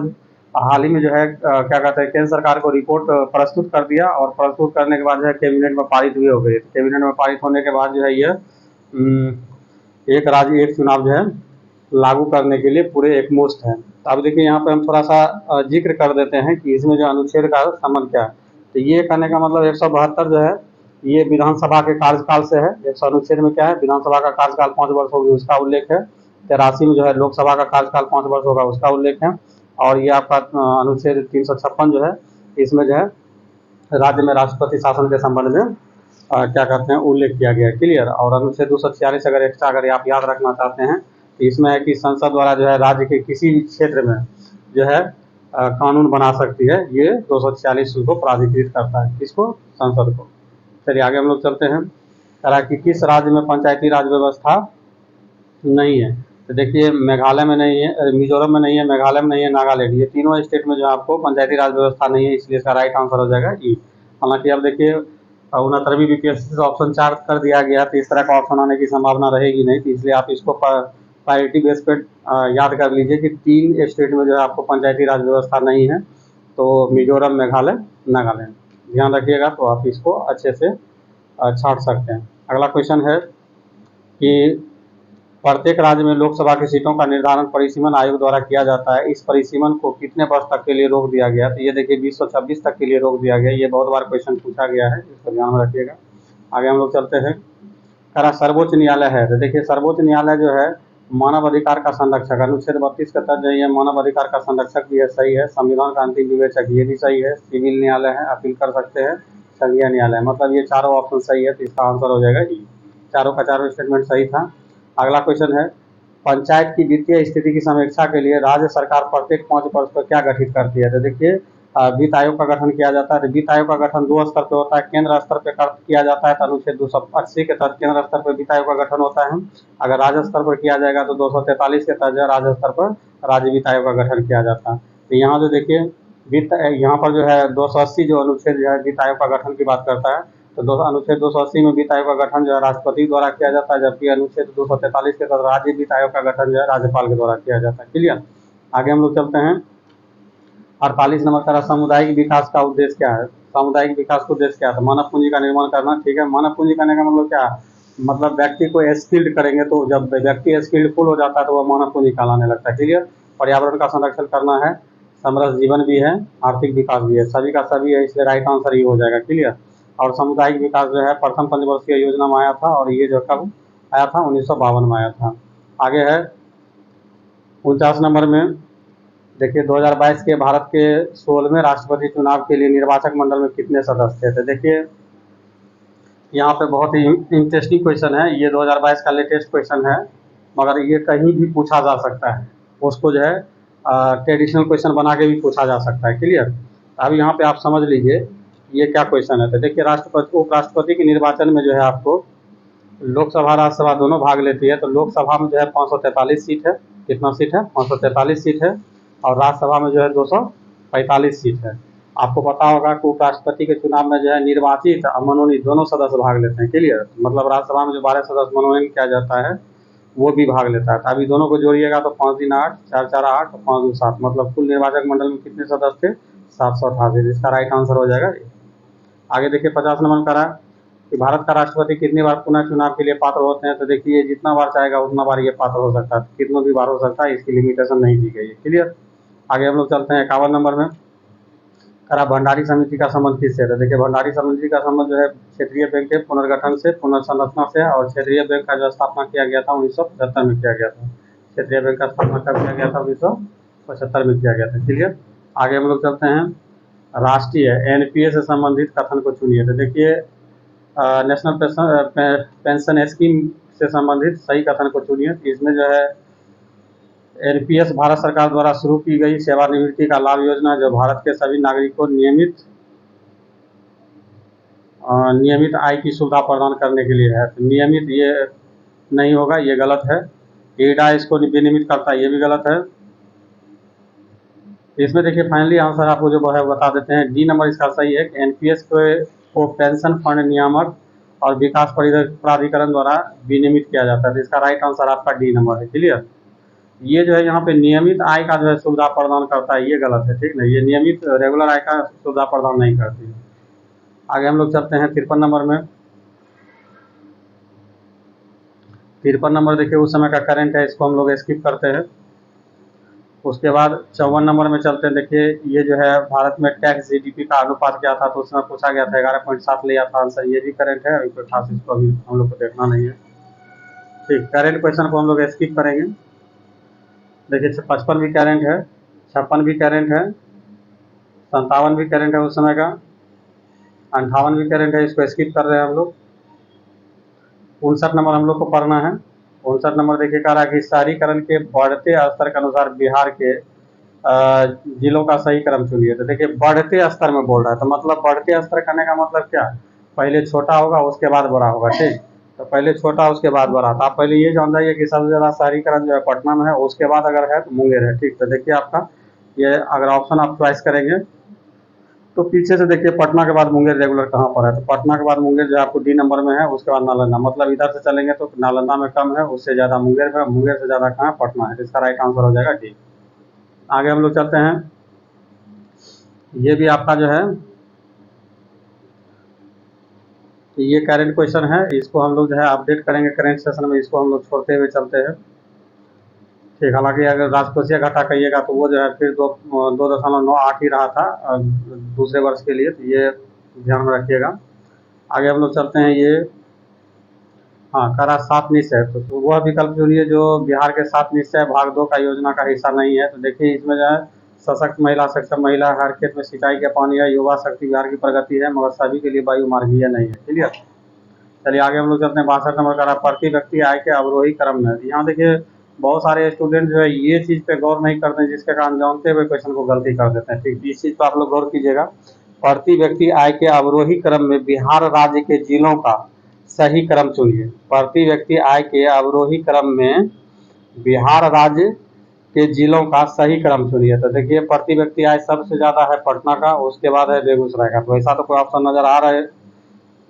हाल ही में जो है क्या कहते हैं केंद्र सरकार को रिपोर्ट प्रस्तुत कर दिया, और प्रस्तुत करने के बाद जो है कैबिनेट में पारित हुए हो गए। कैबिनेट में पारित होने के बाद जो है ये एक राज्य एक चुनाव जो है लागू करने के लिए पूरे एकमुश्त हैं। तो अब देखिए यहाँ पे हम थोड़ा सा जिक्र कर देते हैं कि इसमें जो अनुच्छेद का संबंध क्या है। तो ये कहने का मतलब 172 जो है ये विधानसभा के कार्यकाल से है। 100 अनुच्छेद में क्या है? विधानसभा का कार्यकाल 5 वर्ष होगी उसका उल्लेख है। 83 में जो है लोकसभा का कार्यकाल 5 वर्ष होगा उसका उल्लेख है। और ये आपका अनुच्छेद 356 जो है इसमें जो है राज्य में राष्ट्रपति शासन के संबंध में क्या कहते हैं उल्लेख किया गया है। क्लियर? और अनुच्छेद 246 अगर एक्स्ट्रा अगर आप याद रखना चाहते हैं तो इसमें है कि संसद द्वारा जो है राज्य के किसी भी क्षेत्र में जो है कानून बना सकती है। ये 246 को प्राधिकृत करता है, किसको? संसद को। चलिए आगे हम लोग चलते हैं। करा कि किस राज्य में पंचायती राज व्यवस्था नहीं है? तो देखिए मेघालय में नहीं है, मिजोरम में नहीं है, मेघालय में नहीं है, नागालैंड, ये तीनों स्टेट में जो आपको पंचायती राज व्यवस्था नहीं है, इसलिए इसका राइट आंसर हो जाएगा ई। हालांकि अब देखिए 69वीं बीपीएससी से ऑप्शन 4 कर दिया गया, तो इस तरह का ऑप्शन आने की संभावना रहेगी नहीं, तो इसलिए आप इसको प्रायोरिटी बेस पे याद कर लीजिए कि 3 स्टेट में जो है आपको पंचायती राज व्यवस्था नहीं है, तो मिजोरम, मेघालय, नागालैंड। ध्यान रखिएगा, तो आप इसको अच्छे से छांट सकते हैं। अगला क्वेश्चन है कि प्रत्येक राज्य में लोकसभा की सीटों का निर्धारण परिसीमन आयोग द्वारा किया जाता है। इस परिसीमन को कितने वर्ष तक के लिए रोक दिया गया? तो ये देखिए 2026 तक के लिए रोक दिया गया। ये बहुत बार क्वेश्चन पूछा गया है, इसको ध्यान में रखिएगा। आगे हम लोग चलते हैं। करा सर्वोच्च न्यायालय है, तो देखिए सर्वोच्च न्यायालय जो है मानव अधिकार का संरक्षक, अनुच्छेद 32 के तहत जो है मानव अधिकार का संरक्षक भी है, सही है। संविधान का अंतिम विवेचक, ये भी सही है। सिविल न्यायालय है, अपील कर सकते हैं। संघीय न्यायालय, मतलब ये चारों ऑप्शन सही है, तो इसका आंसर हो जाएगा ई। चारों का चारों स्टेटमेंट सही था। अगला क्वेश्चन है पंचायत की वित्तीय स्थिति की समीक्षा के लिए राज्य सरकार प्रत्येक 5 वर्ष पर क्या गठित करती है? तो देखिए वित्त आयोग का गठन किया जाता है। वित्त आयोग का गठन 2 स्तर पर होता है। केंद्र स्तर पर किया जाता है तो अनुच्छेद 280 के तहत केंद्र स्तर पर वित्त आयोग का गठन होता है। अगर राज्य स्तर पर किया जाएगा तो 243 के तहत राज्य स्तर पर राज्य वित्त आयोग का गठन किया जाता है। तो यहाँ जो देखिए वित्त यहाँ पर जो है 280 जो अनुच्छेद जो है वित्त आयोग का गठन की बात करता है, तो अनुच्छेद 280 में वित्त आयोग का गठन जो है राष्ट्रपति द्वारा किया जाता है, जबकि अनुच्छेद 243 के तहत राज्य वित्त आयोग का गठन जो है राज्यपाल के द्वारा किया जाता है। क्लियर? आगे हम लोग चलते हैं। 48 नंबर का सामुदायिक विकास का उद्देश्य क्या है? सामुदायिक विकास का उद्देश्य क्या है? मानव पूंजी का निर्माण करना। ठीक है, मानव पूंजी करने का मतलब क्या है? मतलब व्यक्ति को स्किल्ड करेंगे, तो जब व्यक्ति स्किल्डफुल हो जाता है तो वह मानव पूंजी कहलाने लगता है। क्लियर? पर्यावरण का संरक्षण करना है, समृद्ध जीवन भी है, आर्थिक विकास भी है, सभी का सभी है, इसलिए राइट आंसर ये हो जाएगा। क्लियर? और सामुदायिक विकास जो है प्रथम पंचवर्षीय योजना में आया था, और ये जो कब आया था? 1952 में आया था। आगे है 49 नंबर में देखिए 2022 के भारत के 16वें राष्ट्रपति चुनाव के लिए निर्वाचक मंडल में कितने सदस्य थे? देखिए यहाँ पे बहुत ही इंटरेस्टिंग क्वेश्चन है, ये 2022 का लेटेस्ट क्वेश्चन है, मगर ये कहीं भी पूछा जा सकता है। उसको जो है ट्रेडिशनल क्वेश्चन बना के भी पूछा जा सकता है। क्लियर? अब यहाँ पे आप समझ लीजिए ये क्या क्वेश्चन है। तो देखिए राष्ट्रपति उपराष्ट्रपति के निर्वाचन में जो है आपको लोकसभा राज्यसभा दोनों भाग लेती है। तो लोकसभा में जो है 543 सीट है। कितना सीट है? 543 सीट है। और राज्यसभा में जो है 245 सीट है। आपको पता होगा कि उपराष्ट्रपति के चुनाव में जो है निर्वाचित और मनोनीत दोनों सदस्य भाग लेते हैं। क्लियर? मतलब राज्यसभा में जो 12 सदस्य मनोनीत किया जाता है वो भी भाग लेता है। तो अभी दोनों को जोड़िएगा तो 5 दिन 8, 4 4 8, 5 2 7, मतलब कुल निर्वाचक मंडल में कितने सदस्य थे? 788। इसका राइट आंसर हो जाएगा। आगे देखिए 50 नंबर का रहा कि भारत का राष्ट्रपति कितनी बार पुनः चुनाव के लिए पात्र होते हैं। तो देखिए जितना बार चाहेगा उतना बार ये पात्र हो सकता है, कितनों भी बार हो सकता है, इसकी लिमिटेशन नहीं दी गई है। क्लियर? आगे हम लोग चलते हैं 51 नंबर में। करा भंडारी समिति का संबंध किससे है? तो देखिए भंडारी समिति का संबंध जो है क्षेत्रीय बैंक के पुनर्गठन से, पुनर्संरचना से, और क्षेत्रीय बैंक का जो स्थापना किया गया था 1975 में किया गया था। क्षेत्रीय बैंक का स्थापना कब किया गया था? 1975 में किया गया था। क्लियर? आगे हम लोग चलते हैं राष्ट्रीय एनपीएस से संबंधित कथन को चुनिए। तो देखिए नेशनल पेंशन स्कीम से संबंधित सही कथन को चुनिए। इसमें जो है एनपीएस भारत सरकार द्वारा शुरू की गई सेवानिवृत्ति का लाभ योजना, जो भारत के सभी नागरिकों को नियमित आय की सुविधा प्रदान करने के लिए है। तो नियमित ये नहीं होगा, ये गलत है। ईडा इसको विनियमित करता है, ये भी गलत है। इसमें देखिए फाइनली आंसर आपको जो है बता देते हैं। डी नंबर इसका सही है। एनपीएस को पेंशन फंड नियामक और विकास प्राधिकरण द्वारा विनियमित किया जाता है। तो इसका राइट आंसर आपका डी नंबर है। क्लियर? ये जो है यहाँ पे नियमित आय का जो है सुविधा प्रदान करता है, ये गलत है। ठीक ना? ये नियमित रेगुलर आय का सुविधा प्रदान नहीं करती है। आगे हम लोग चलते हैं 53 नंबर में। 53 नंबर देखिए उस समय का करंट है, इसको हम लोग स्किप करते हैं। उसके बाद 54 नंबर में चलते हैं। देखिए ये जो है भारत में टैक्स जीडीपी का अनुपात क्या था? तो उसमें पूछा गया था 11.7 लिया था आंसर। ये भी करंट है, अभी कोई खास इसको अभी हम लोग को देखना नहीं है। ठीक, करंट क्वेश्चन को हम लोग स्किप करेंगे। देखिए 55 भी करंट है, 56 भी करंट है, 57 भी करंट है उस समय का, 58 भी करंट है, इसको स्किप कर रहे हैं हम लोग। 59 नंबर हम लोग को पढ़ना है। 59 नंबर देखिए कह रहा है कि शहरीकरण के बढ़ते स्तर के अनुसार बिहार के जिलों का सही क्रम चुनिए। तो देखिए बढ़ते स्तर में बोल रहा है, तो मतलब बढ़ते स्तर करने का मतलब क्या? पहले छोटा होगा उसके बाद बड़ा होगा। ठीक, तो पहले छोटा उसके बाद बड़ा। तो आप पहले ये जान जाइए कि सबसे ज़्यादा शहरीकरण जो है पटना में है, उसके बाद अगर है तो मुंगेर है। ठीक, तो देखिए आपका ये अगर ऑप्शन आप चॉइस करेंगे तो पीछे से देखिए पटना के बाद मुंगेर रेगुलर कहाँ पर है? तो पटना के बाद मुंगेर जो है आपको डी नंबर में है, उसके बाद नालंदा। मतलब इधर से चलेंगे तो नालंदा में कम है, उससे ज़्यादा मुंगेर में, मुंगेर से ज़्यादा कहाँ? पटना है। तो इसका राइट आंसर हो जाएगा डी। आगे हम लोग चलते हैं। ये भी आपका जो है ये करंट क्वेश्चन है, इसको हम लोग जो है अपडेट करेंगे करंट सेशन में, इसको हम लोग छोड़ते हुए चलते हैं। ठीक, हालांकि अगर राजकोषीय घाटा कहिएगा तो वो जो है फिर 2.98 ही रहा था दूसरे वर्ष के लिए, तो ये ध्यान में रखिएगा। आगे हम लोग चलते हैं। ये हाँ करा 7 निश्चय, तो वह विकल्प चुनिए जो बिहार के 7 निश्चय भाग 2 का योजना का हिस्सा नहीं है। तो देखिए इसमें जो है सशक्त महिला, सक्षम महिला, हर खेत में सिंचाई का पानी है, युवा शक्ति बिहार की प्रगति है, मगर सभी के लिए वायु मार्गीय नहीं है। क्लियर? चलिए आगे हम लोग चलते हैं। 62 नंबर का प्रति व्यक्ति आय के अवरोही क्रम में। यहाँ देखिए बहुत सारे स्टूडेंट जो है ये चीज़ पे गौर नहीं करते हैं, जिसके कारण जानते हुए क्वेश्चन को गलती कर देते हैं। ठीक, इस चीज़ पर आप लोग गौर कीजिएगा। प्रति व्यक्ति आय के अवरोही क्रम में बिहार राज्य के जिलों का सही क्रम चुनिए। प्रति व्यक्ति आय के अवरोही क्रम में बिहार राज्य के जिलों का सही क्रम चुनिए। तो देखिए प्रति व्यक्ति आय सबसे ज़्यादा है पटना का, उसके बाद है बेगूसराय का। तो ऐसा तो कोई ऑप्शन नज़र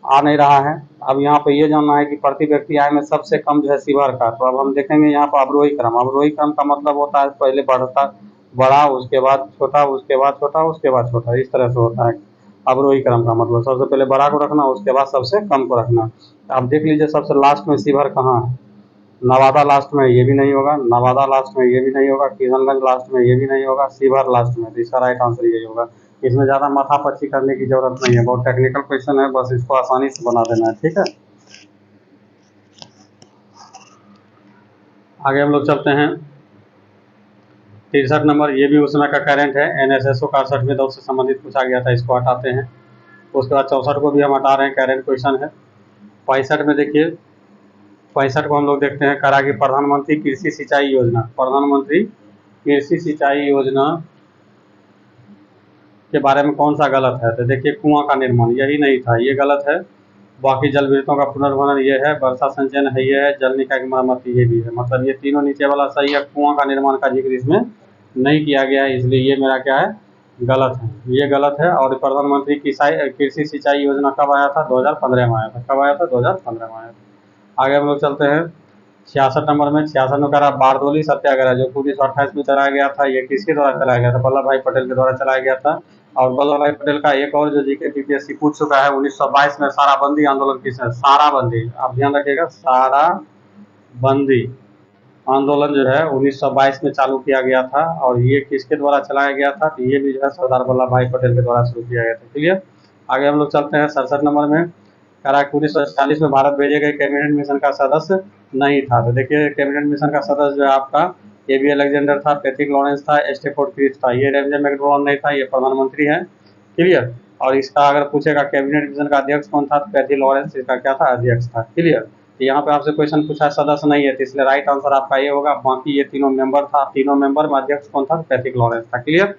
आ नहीं रहा है। अब यहाँ पे ये जानना है कि प्रति व्यक्ति आय में सबसे कम जो है शिवहर का। तो अब हम देखेंगे यहाँ पर अवरोही क्रम। अवरोही क्रम का मतलब होता है पहले बड़ा, उसके बाद छोटा, उसके बाद छोटा, उसके बाद छोटा, इस तरह से होता है अवरोही क्रम का मतलब। सबसे पहले बड़ा को रखना, उसके बाद सबसे कम को रखना। आप देख लीजिए सबसे लास्ट में शिवहर कहाँ है? नवादा लास्ट में, ये भी नहीं होगा। नवादा लास्ट में, ये भी नहीं होगा। किशनगंज लास्ट में, ये भी नहीं होगा। शिवहर लास्ट में। तो इसका राइट आंसर यही होगा। इसमें ज़्यादा माथापच्ची करने की जरूरत नहीं है, बहुत टेक्निकल क्वेश्चन है, बस इसको आसानी से बना देना है। ठीक है, आगे हम लोग चलते हैं। 63 नंबर, ये भी उस समय का करंट है। एनएसएसओ का 68वें दौर से संबंधित पूछा गया था, इसको हटाते हैं। उसके बाद 64 को भी हम हटा रहे हैं, करंट क्वेश्चन है। 65 में देखिए 65 को हम लोग देखते हैं। करा कि प्रधानमंत्री कृषि सिंचाई योजना, प्रधानमंत्री कृषि सिंचाई योजना के बारे में कौन सा गलत है? तो देखिए कुआं का निर्माण यही नहीं था, ये गलत है। बाकी जल वृत्तों का पुनर्भरण ये है, वर्षा संचयन है ये है, जल निकाय की मरम्मत ये भी है। मतलब ये तीनों नीचे वाला सही है, कुआं का निर्माण का जिक्र इसमें नहीं किया गया है, इसलिए ये मेरा क्या है, गलत है, ये गलत है। और प्रधानमंत्री कृषि सिंचाई योजना कब आया था? 2015 में आया था। कब आया था? 2015 में आया था। आगे हम लोग चलते हैं 66 नंबर में। 66 में करा बारदोली सत्याग्रह जो 1928 में चलाया गया था, ये किसके द्वारा चलाया गया था? वल्लभ भाई पटेल के द्वारा चलाया गया था। और वल्लभ भाई पटेल का एक और जो जीके पीपीएससी पूछ चुका है, 1922 में साराबंदी आंदोलन किसने? साराबंदी, आप ध्यान रखिएगा, साराबंदी आंदोलन जो है 1922 में चालू किया गया था। और ये किसके द्वारा चलाया गया था? तो ये भी जो है सरदार वल्लभ भाई पटेल के द्वारा शुरू किया गया था। क्लियर। आगे हम लोग चलते हैं 67 नंबर में। कह रहा है 1940 में भारत भेजे गए कैबिनेट मिशन का सदस्य नहीं था। तो देखिए कैबिनेट मिशन का सदस्य जो है आपका एबी अलेक्जेंडर था, पैट्रिक लॉरेंस था, स्टेफोर्ड क्रिप्स था। ये रेमजे मैकडोनाल्ड नहीं था, ये प्रधानमंत्री है। क्लियर। और इसका अगर पूछेगा कैबिनेट मिशन का अध्यक्ष कौन था, तो पैट्रिक लॉरेंस इसका क्या था? अध्यक्ष था। क्लियर। तो यहाँ पे आपसे क्वेश्चन पूछा सदस्य नहीं है, तो इसलिए राइट आंसर आपका ये होगा। बाकी ये तीनों मेंबर था, तीनों मेंबर में अध्यक्ष कौन था? पैट्रिक लॉरेंस था। क्लियर।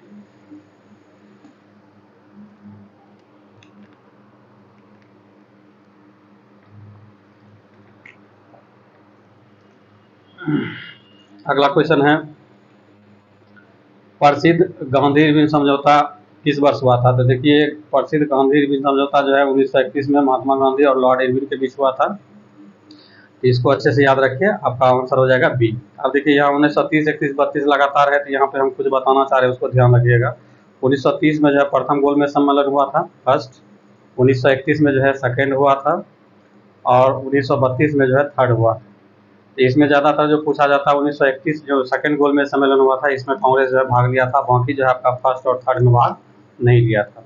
अगला क्वेश्चन है प्रसिद्ध गांधी इरविन समझौता किस वर्ष हुआ था? तो देखिए प्रसिद्ध गांधी इरविन समझौता जो है 1931 में महात्मा गांधी और लॉर्ड इरविन के बीच हुआ था। इसको अच्छे से याद रखिए, आपका आंसर हो जाएगा बी। अब देखिए यहाँ 1930, 31, 32 लगातार है, तो यहाँ पे हम कुछ बताना चाह रहे हैं, उसको ध्यान रखिएगा। 1930 में जो है प्रथम गोलमेज सम्मेलन हुआ था, फर्स्ट। 1931 में जो है सेकेंड हुआ था, और 1932 में जो है थर्ड हुआ। तो इसमें ज़्यादातर जो पूछा जाता है 1931 जो सेकेंड गोलमेज सम्मेलन हुआ था, इसमें कांग्रेस जो है भाग लिया था, बाकी जो है आपका फर्स्ट और थर्ड में भाग नहीं लिया था।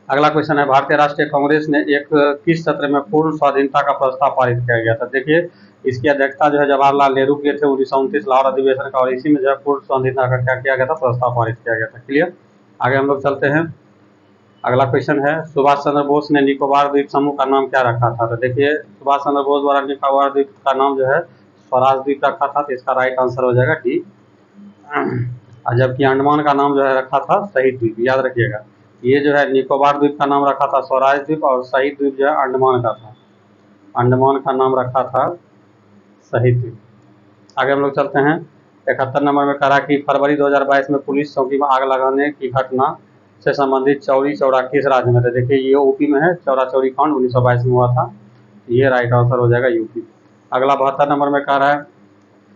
अगला क्वेश्चन है भारतीय राष्ट्रीय कांग्रेस ने एक किस सत्र में पूर्ण स्वाधीनता का प्रस्ताव पारित किया गया था? देखिए इसकी अध्यक्षता जो है जवाहरलाल नेहरू किए थे 1929 लाहौर अधिवेशन का, और इसी में जो है पूर्ण स्वाधीनता का क्या किया गया था? प्रस्ताव पारित किया गया था। क्लियर। आगे हम लोग चलते हैं। अगला क्वेश्चन है सुभाष चंद्र बोस ने निकोबार द्वीप समूह का नाम क्या रखा था? तो देखिए सुभाष चंद्र बोस द्वारा निकोबार द्वीप का नाम जो है स्वराज द्वीप रखा था, तो इसका राइट आंसर हो जाएगा डी। और जबकि अंडमान का नाम जो है रखा था शहीद द्वीप, याद रखिएगा। ये जो है निकोबार द्वीप का नाम रखा था स्वराज द्वीप, और शहीद द्वीप जो है अंडमान का था, अंडमान का नाम रखा था शहीद द्वीप। आगे हम लोग चलते हैं 71 नंबर में। कहा कि फरवरी 2022 में पुलिस चौकी में आग लगाने की घटना से संबंधित चौरी चौरा किस राज्य में था? देखिए ये यूपी में है, चौरा चौरी कांड 1922 में हुआ था, ये राइट आंसर हो जाएगा यूपी। अगला 72 नंबर में कह रहा है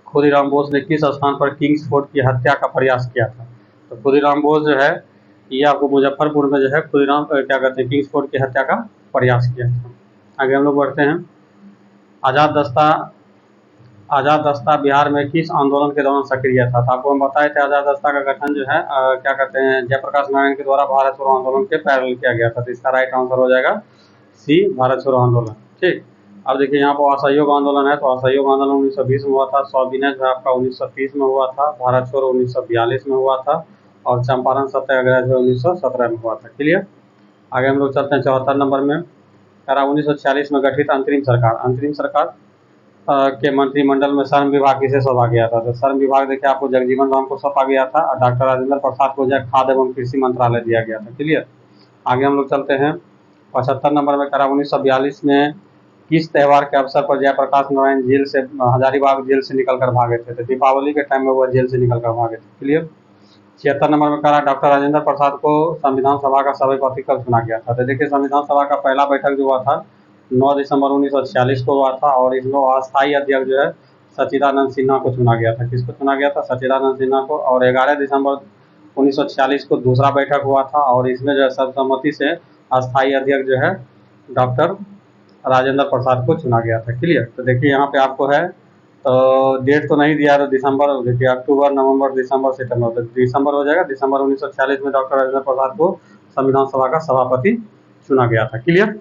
खुदीराम बोस ने किस स्थान पर किंग्सफोर्ड की हत्या का प्रयास किया था? तो खुदीराम बोस जो है ये आपको मुजफ्फरपुर में जो है खुदीराम क्या कहते हैं किंग्सफोर्ड की हत्या का प्रयास किया था। आगे हम लोग बढ़ते हैं। आज़ाद दस्ता आज़ाद दस्ता बिहार में किस आंदोलन के दौरान सक्रिय था? तो आपको हम बताए थे आज़ाद दस्ता का गठन जो है क्या कहते हैं जयप्रकाश नारायण के द्वारा भारत छोड़ो आंदोलन के पैरेलल किया गया था, तो इसका राइट आंसर हो जाएगा सी, भारत छोड़ो आंदोलन। ठीक। अब देखिए यहाँ पर असहयोग आंदोलन है, तो असहयोग आंदोलन 1920 में हुआ था, सविनय जो है आपका 1930 में हुआ था, भारत छोड़ो 1942 में हुआ था, और चंपारण सत्याग्रह जो 1917 में हुआ था। क्लियर। आगे हम लोग चलते हैं 74 नंबर में। करा 1946 में गठित अंतरिम सरकार के मंत्रिमंडल में श्रम विभाग किसे सौंपा गया था? तो श्रम विभाग देखिए आपको जगजीवन राम को सौंपा गया था, और डॉक्टर राजेंद्र प्रसाद को जो खाद्य एवं कृषि मंत्रालय दिया गया था। क्लियर। आगे हम लोग चलते हैं 75 नंबर में। करा 1942 में किस त्योहार के अवसर पर जयप्रकाश नारायण जेल से हजारीबाग जेल से निकलकर भागे थे? तो दीपावली के टाइम में वो जेल से निकलकर भागे थे। क्लियर। 76 नंबर में करा डॉक्टर राजेंद्र प्रसाद को संविधान सभा का सभापति कब चुना गया था? तो देखिए संविधान सभा का पहला बैठक जो हुआ था 9 दिसंबर 1946 को हुआ था, और इसमें अस्थायी अध्यक्ष जो है सच्चिदानंद सिन्हा को चुना गया था। किसको चुना गया था? सच्चिदानंद सिन्हा को। और 11 दिसंबर 1946 को दूसरा बैठक हुआ था, और इसमें जो है सर्वसम्मति से अस्थायी अध्यक्ष जो है डॉक्टर राजेंद्र प्रसाद को चुना गया था। क्लियर। तो देखिए यहाँ पे आपको है तो डेट तो नहीं दिया, तो दिसंबर देखिए अक्टूबर नवंबर दिसंबर सितंबर, तो दिसंबर हो जाएगा। दिसंबर 1946 में डॉक्टर राजेंद्र प्रसाद को संविधान सभा का सभापति चुना गया था। क्लियर।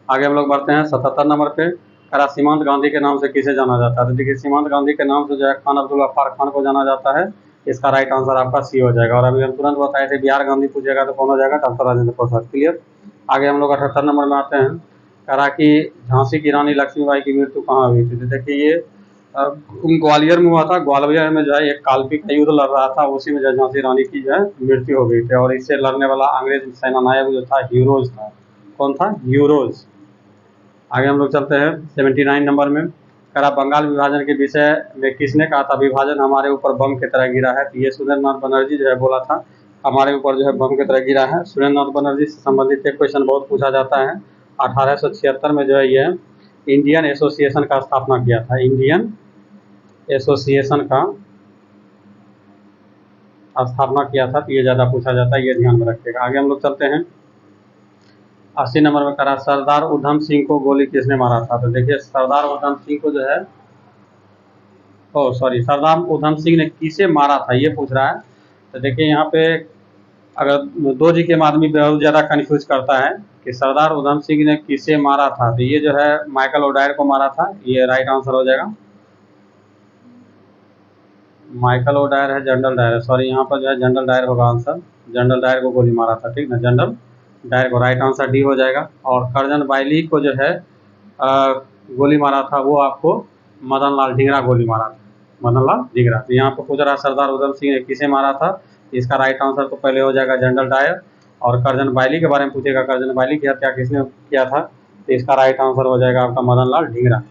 आगे हम लोग बढ़ते हैं 77 नंबर पे। करा सीमांत गांधी के नाम से किसे जाना जाता है? तो देखिए सीमांत गांधी के नाम से जो है खान अब्दुल गफ्फार खान को जाना जाता है, इसका राइट आंसर आपका सी हो जाएगा। और अभी हम तुरंत बताए थे बिहार गांधी पूछेगा तो कौन हो जाएगा? डॉक्टर राजेंद्र प्रसाद। क्लियर। आगे हम लोग 78 नंबर में आते हैं। करा कि झांसी की रानी लक्ष्मीबाई की मृत्यु कहाँ हुई थी? तो देखिए ये ग्वालियर में हुआ था। ग्वालियर में जो है एक काल्पी का युद्ध लड़ रहा था, उसी में जो है झांसी रानी की जो है मृत्यु हो गई थी, और इससे लड़ने वाला अंग्रेज सेनानायक जो था ह्यूरोज था। कौन था? ह्यूरोज। आगे हम लोग चलते हैं 79 नंबर में। करा बंगाल विभाजन के विषय में किसने कहा था विभाजन हमारे ऊपर बम की तरह गिरा है? तो ये सुरेंद्र नाथ बनर्जी जो है बोला था, हमारे ऊपर जो है बम की तरह गिरा है। सुरेंद्र नाथ बनर्जी से संबंधित एक क्वेश्चन बहुत पूछा जाता है। 1876 में जो है ये इंडियन एसोसिएशन का स्थापना किया था। इंडियन एसोसिएशन का स्थापना किया था, तो ये ज़्यादा पूछा जाता है, ये ध्यान में रखिएगा। आगे हम लोग चलते हैं 80 नंबर में। करा सरदार उधम सिंह को गोली किसने मारा था? तो देखिए सरदार उधम सिंह को जो है सरदार उधम सिंह ने किसे मारा था ये पूछ रहा है। तो देखिए यहाँ पे अगर 2 जी के आदमी बहुत ज़्यादा कन्फ्यूज करता है कि सरदार उधम सिंह ने किसे मारा था, तो ये जो है माइकल ओडायर को मारा था, ये राइट आंसर हो जाएगा। माइकल ओडायर है, जनरल डायर, सॉरी यहाँ पर जो है जनरल डायर होगा आंसर। जनरल डायर को गोली मारा था, ठीक ना, जनरल डायर को, राइट आंसर डी हो जाएगा। और कर्जन बाइली को जो है गोली मारा था वो आपको मदन लाल ढींगरा गोली मारा था, मदन लाल ढींगरा। तो यहाँ पर पूछ रहा सरदार उधम सिंह ने किसे मारा था, इसका राइट आंसर तो पहले हो जाएगा जनरल डायर। और कर्जन बाइली के बारे में पूछेगा, कर्जन बाइली की हत्या किसने किया था, तो इसका राइट आंसर हो जाएगा आपका मदन लाल ढींगरा।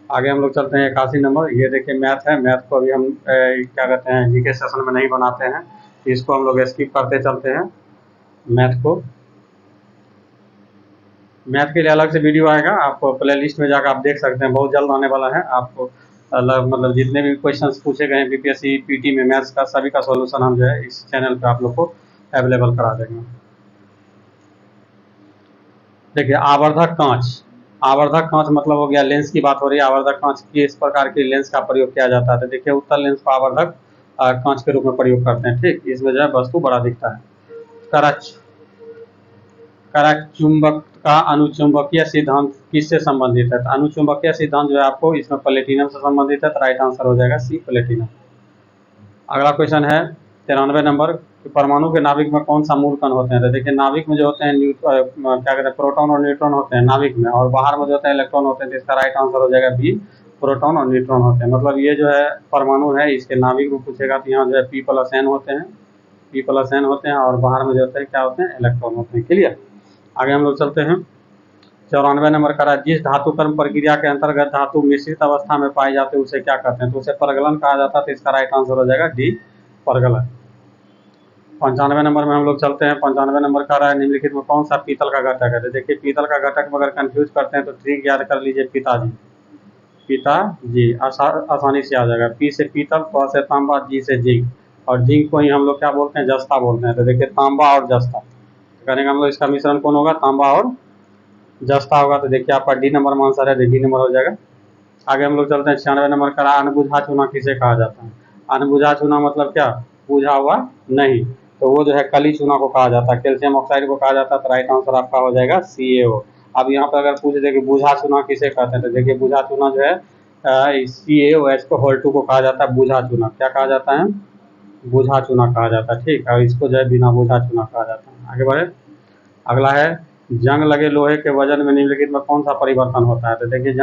आगे हम लोग चलते हैं 81 नंबर। ये देखिए मैथ है, मैथ को अभी हम क्या कहते हैं जीके सेशन में नहीं बनाते हैं, तो इसको हम लोग स्किप करते चलते हैं मैथ को। मैथ के लिए अलग से वीडियो आएगा, आपको प्ले लिस्ट में जाकर आप देख सकते हैं, बहुत जल्द आने वाला है। आपको मतलब जितने भी क्वेश्चंस पूछे गए हैं बीपीएससी पीटी में मैथ्स का, सभी का सॉल्यूशन हम जो है इस चैनल पे आप लोग को अवेलेबल करा देंगे। देखिए आवर्धक कांच, आवर्धक कांच मतलब हो गया लेंस की बात हो रही है। आवर्धक कांच किस प्रकार के लेंस का प्रयोग किया जाता है? तो देखिए उत्तल लेंस को आवर्धक कांच के रूप में प्रयोग करते हैं, ठीक। इसमें जो है वस्तु बड़ा दिखता है। करच चुंबक का अनुचुंबकीय सिद्धांत किससे संबंधित है? तो अनुचुंबकीय सिद्धांत जो है आपको इसमें प्लेटिनम से संबंधित है, तो राइट आंसर हो जाएगा सी, प्लेटिनम। अगला क्वेश्चन है 93 नंबर। परमाणु के नाभिक में कौन सा मूल कण होते हैं? तो देखिए नाभिक में जो होते हैं क्या कहते हैं प्रोटॉन और न्यूट्रॉन होते हैं नाभिक में, और बाहर में जो होते हैं इलेक्ट्रॉन होते हैं। तो इसका राइट आंसर हो जाएगा बी, प्रोटॉन और न्यूट्रॉन होते हैं। मतलब ये जो है परमाणु है, इसके नाभिक में पूछेगा तो यहाँ जो है P+N होते हैं, P+N होते हैं, और बाहर में जो होते हैं क्या होते हैं, इलेक्ट्रॉन होते हैं। क्लियर। आगे हम लोग चलते हैं 94 नंबर का। जिस धातु कर्म प्रक्रिया के अंतर्गत धातु मिश्रित अवस्था में पाए जाते हैं उसे क्या कहते हैं? तो उसे परगलन कहा जाता है, तो इसका राइट आंसर हो जाएगा डी, परगलन। 95 नंबर में हम लोग चलते हैं। 95 नंबर का रहा है निम्नलिखित में कौन सा पीतल का घटक है? तो देखिए पीतल का घटक में अगर कंफ्यूज करते हैं तो ट्रिक याद कर लीजिए, पिताजी, पिताजी आसानी से आ जाएगा। पी से पीतल, प से तांबा, जी से जिंक, और जिंक को ही हम लोग क्या बोलते हैं, जस्ता बोलते हैं। तो देखिए तांबा और जस्ता, करेंगे हम लोग इसका मिश्रण कौन होगा, तांबा और जस्ता होगा। तो देखिए आपका डी नंबर में आंसर है, डी नंबर हो जाएगा। आगे हम लोग चलते हैं 96 नंबर का। अनबुझा चूना किसे कहा जाता है? अनबुझा चूना मतलब क्या, बुझा हुआ नहीं, तो वो जो है कली चूना को कहा जाता है, कैल्शियम ऑक्साइड को कहा जाता है। तो राइट आंसर आपका हो जाएगा CaO। अब यहाँ पर अगर पूछ दे कि बुझा चूना किसे कहते हैं, तो देखिए बुझा चूना जो है CaOH को होल2 को कहा जाता है बुझा चूना। क्या कहा जाता है? बुझा चूना कहा जाता है, ठीक। और इसको जो है बिना बुझा चूना कहा जाता है। आगे बढ़े। अगला है जंग लगे लोहे के वजन में निम्नलिखित में कौन सा परिवर्तन होता है? तो देखिए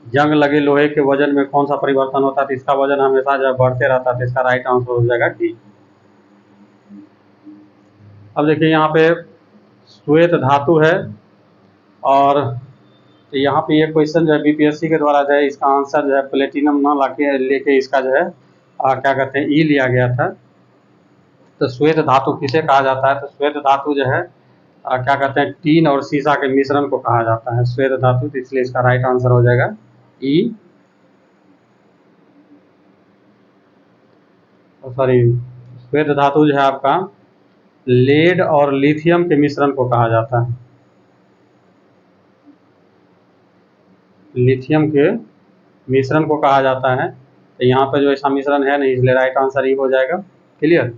जंग लगे लोहे के वजन में कौन सा परिवर्तन होता है? तो इसका वजन हमेशा जो बढ़ते रहता है, तो इसका राइट आंसर हो जाएगा डी। अब देखिए यहाँ पे श्वेत धातु है, और यहाँ पे ये क्वेश्चन जो है बीपीएससी के द्वारा जो है इसका आंसर जो है प्लेटिनम ना लेके इसका जो है क्या कहते हैं ई लिया गया था। तो श्वेत धातु किसे कहा जाता है? तो श्वेत धातु जो है क्या कहते हैं टीन और सीसा के मिश्रण को कहा जाता है श्वेत धातु, तो इसलिए इसका राइट आंसर हो जाएगा ई, सॉरी श्वेत धातु जो है आपका लेड और लिथियम के मिश्रण को कहा जाता है, लिथियम के मिश्रण को कहा जाता है। तो यहाँ पे जो ऐसा मिश्रण है नहीं, इसलिए राइट आंसर ई हो जाएगा। क्लियर।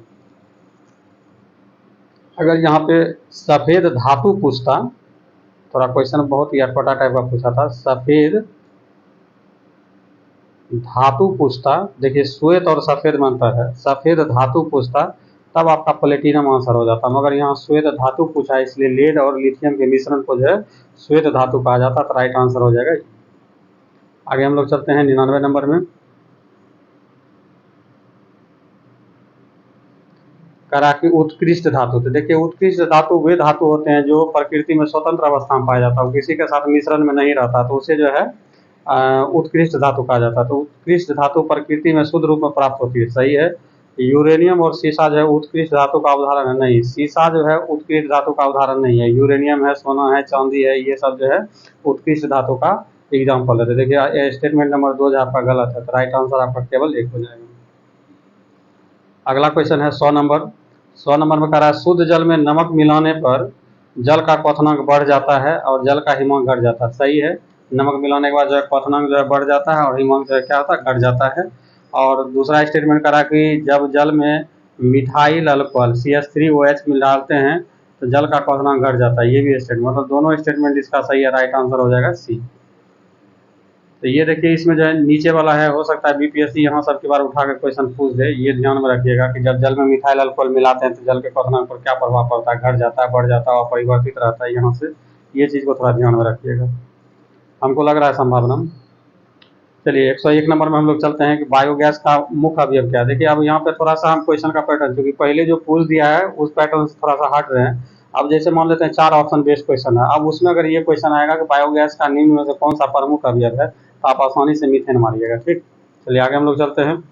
अगर यहाँ पे सफेद धातु पूछता, थोड़ा क्वेश्चन बहुत ही अटपटा टाइप का पूछा था, सफेद धातु पूछता, देखिए श्वेत और सफेद में अंतर है, सफेद धातु पूछता तब आपका प्लेटिनम आंसर हो जाता। मगर यहाँ श्वेत धातु पूछा है, इसलिए लेड और लिथियम के मिश्रण को जो है श्वेत धातु कहा जाता, तो राइट आंसर हो जाएगा। आगे हम लोग चलते हैं 99 नंबर में। करा कि उत्कृष्ट धातु, तो देखिए उत्कृष्ट धातु वे धातु होते हैं जो प्रकृति में स्वतंत्र अवस्था में पाया जाता है, किसी के साथ मिश्रण में नहीं रहता, तो उसे जो है उत्कृष्ट धातु कहा जाता है। तो उत्कृष्ट धातु प्रकृति में शुद्ध रूप में प्राप्त होती है, सही है। यूरेनियम और सीसा जो है उत्कृष्ट धातु का उदाहरण है, नहीं, सीसा जो है उत्कृष्ट धातु का उदाहरण नहीं है। यूरेनियम है, सोना है, चांदी है, ये सब जो है उत्कृष्ट धातु का एग्जाम्पल है। तो देखिए स्टेटमेंट नंबर 2 जो आपका गलत है, तो राइट आंसर आपका केवल 1 हो जाएगा। अगला क्वेश्चन है 100 नंबर। 100 नंबर में कह रहा है शुद्ध जल में नमक मिलाने पर जल का क्वथनांक बढ़ जाता है और जल का हिमांक घट जाता है, सही है। नमक मिलाने के बाद जो है क्वथनांक जो है बढ़ जाता है और हिमांक जो है क्या होता है, घट जाता है। और दूसरा स्टेटमेंट करा कि जब जल में मिथाइल अल्कोहल CH3OH मिल डालते हैं तो जल का क्वथनांक घट जाता है, ये भी स्टेटमेंट, मतलब दोनों स्टेटमेंट इसका सही है, राइट आंसर हो जाएगा सी। तो ये देखिए इसमें जो है नीचे वाला है, हो सकता है बीपीएससी यहाँ सबके बार उठा कर क्वेश्चन पूछ दे, ये ध्यान में रखिएगा कि जब जल में मिथाइल अल्कोहल मिलाते हैं तो जल के क्वथनांक पर क्या प्रभाव पड़ता है, घट जाता है, बढ़ जाता है, अपरिवर्तित रहता है, यहाँ से ये चीज़ को थोड़ा ध्यान में रखिएगा, हमको लग रहा है संभावना। चलिए 101 नंबर में हम लोग चलते हैं कि बायोगैस का मुख्य अवयव क्या है। देखिए अब यहाँ पे थोड़ा सा हम क्वेश्चन का पैटर्न, क्योंकि पहले जो पूछ दिया है उस पैटर्न से थोड़ा सा हट रहे हैं। अब जैसे मान लेते हैं 4 ऑप्शन बेस्ड क्वेश्चन है, अब उसमें अगर ये क्वेश्चन आएगा कि बायोगैस का निम्न में से कौन सा प्रमुख अवयव है, तो आप आसानी से मीथेन मारिएगा, ठीक। चलिए आगे हम लोग चलते हैं।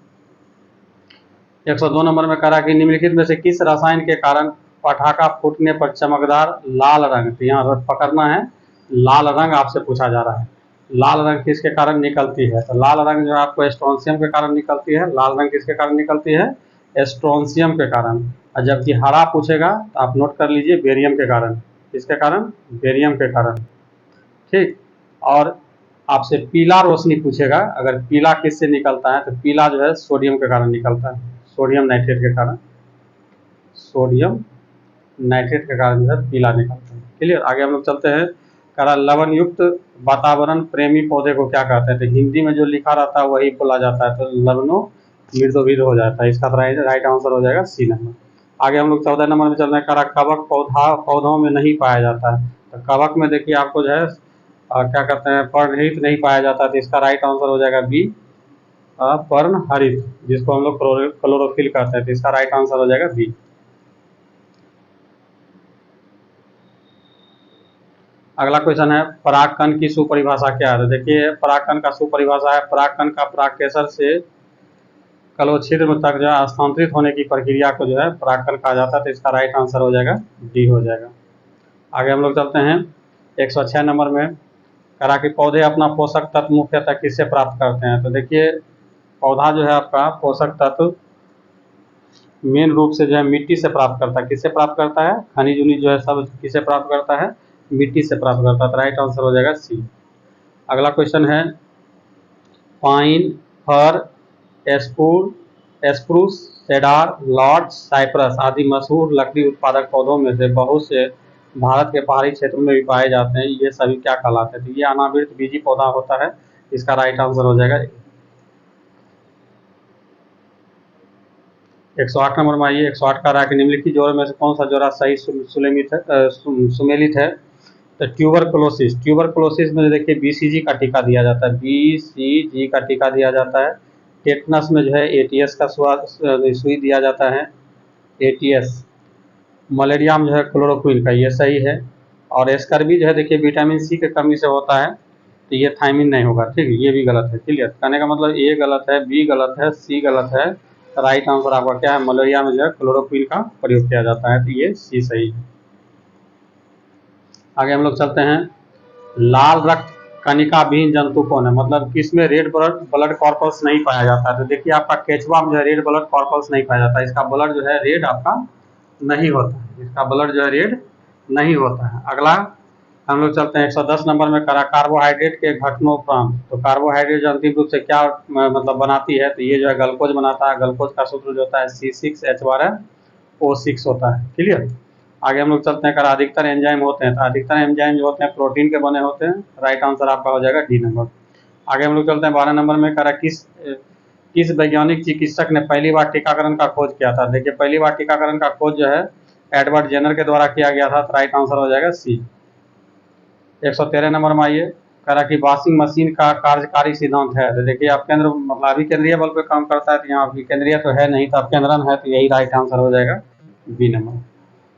102 नंबर में कहा कि निम्नलिखित में से किस रसायन के कारण पटाखा फूटने पर चमकदार लाल रंग, तो यहाँ पकड़ना है, लाल रंग आपसे पूछा जा रहा है, लाल रंग किसके कारण निकलती है, तो लाल रंग जो है आपको स्ट्रोंशियम के कारण निकलती है। लाल रंग किसके कारण निकलती है, स्ट्रोंशियम के कारण। और जबकि हरा पूछेगा तो आप नोट कर लीजिए बेरियम के कारण, किसके कारण, बेरियम के कारण, ठीक। और आपसे पीला रोशनी पूछेगा, अगर पीला किससे निकलता है तो पीला जो है सोडियम के कारण निकलता है, सोडियम नाइट्रेट के कारण, सोडियम नाइट्रेट के कारण जो है पीला निकलता है, क्लियर। आगे हम लोग चलते हैं। करा लवण युक्त वातावरण प्रेमी पौधे को क्या कहते हैं, तो हिंदी में जो लिखा रहता है वही बोला जाता है, तो लवणों मृदोविद हो जाता है, इसका राइट आंसर हो जाएगा सी नंबर। आगे हम लोग 14 नंबर में चल रहे हैं। करा कवक पौधों में नहीं पाया जाता है, तो कवक में देखिए आपको जो है क्या कहते हैं, पर्णहरित नहीं पाया जाता है, तो इसका राइट आंसर हो जाएगा बी, पर्णहरित, जिसको हम लोग क्लोरोफिल कहते हैं, तो इसका राइट आंसर हो जाएगा बी। अगला क्वेश्चन है परागकण की सुपरिभाषा क्या है, तो देखिए परागकण का सुपरिभाषा है, परागकण का परागकेसर से कलोछिद्र तक जो है स्थानांतरित होने की प्रक्रिया को जो है परागकण कहा जाता है, तो इसका राइट आंसर हो जाएगा डी हो जाएगा। आगे हम लोग चलते हैं 106 नंबर में। करा कि पौधे अपना पोषक तत्व मुख्यतः किससे प्राप्त करते हैं, तो देखिए पौधा जो है आपका पोषक तत्व मेन रूप से जो है मिट्टी से प्राप्त करता है, किससे प्राप्त करता है, खनिज उनिज जो है सब किससे प्राप्त करता है, मिट्टी से प्राप्त करता है, तो राइट आंसर हो जाएगा सी। अगला क्वेश्चन है पाइन, फर, एस्प्रूस, सेडार, लॉर्च, साइप्रस आदि मशहूर लकड़ी उत्पादक पौधों में से बहुत से भारत के पहाड़ी क्षेत्रों में भी पाए जाते हैं, ये सभी क्या कहलाते हैं, तो ये अनावृत बीजी पौधा होता है, इसका राइट आंसर हो जाएगा। 108 नंबर में आइए। 108 का रहा है कि निम्नलिखित जोड़ों में से कौन सा जोड़ा सही सुमेलित है, तो ट्यूबरकुलोसिस में देखिए बीसीजी का टीका दिया जाता है, बीसीजी का टीका दिया जाता है। टेटनस में जो है एटीएस का सुई दिया जाता है, एटीएस। मलेरिया में जो है क्लोरोक्विन का, ये सही है। और स्कर्वी जो है देखिए विटामिन सी की कमी से होता है, तो ये थायमिन नहीं होगा, ठीक है, ये भी गलत है, क्लियर। कहने का मतलब ए गलत है, बी गलत है, सी गलत है, राइट आंसर आपका क्या है, मलेरिया में जो है क्लोरोक्विन का प्रयोग किया जाता है, तो ये सी सही है। आगे हम लोग चलते हैं। लाल रक्त कणिका विहीन जंतु कौन है, मतलब किसमें रेड ब्लड कॉर्पस नहीं पाया जाता है, तो देखिए आपका केचुआ में जो है रेड ब्लड कॉर्पस नहीं पाया जाता है, इसका ब्लड जो है रेड आपका नहीं होता है, इसका ब्लड जो है रेड नहीं होता है। अगला हम लोग चलते हैं 110 नंबर में। करा कार्बोहाइड्रेट के घटनोपरांत, तो कार्बोहाइड्रेट जो अंतिम रूप से क्या मतलब बनाती है, तो ये जो है ग्लूकोज बनाता है, ग्लूकोज का सूत्र जो होता है C6H12O6 होता है, क्लियर। आगे हम लोग चलते हैं। करा अधिकतर एंजाइम होते हैं, तो अधिकतर एंजाइम जो होते हैं प्रोटीन के बने होते हैं, राइट आंसर आपका हो जाएगा डी नंबर। आगे हम लोग चलते हैं 12 नंबर में। करा किस वैज्ञानिक चिकित्सक ने पहली बार टीकाकरण का खोज किया था, देखिए पहली बार टीकाकरण का खोज जो है एडवर्ड जेनर के द्वारा किया गया था, तो राइट आंसर हो जाएगा सी। 113 नंबर में आइए। कह रहा कि वॉशिंग मशीन का कार्यकारी सिद्धांत है। तो देखिए आप केंद्र मतलब अभी केंद्रीय बल पे काम करता है, तो यहाँ अभी केंद्रीय तो है नहीं, तो अब केंद्रन है, तो यही राइट आंसर हो जाएगा बी नंबर।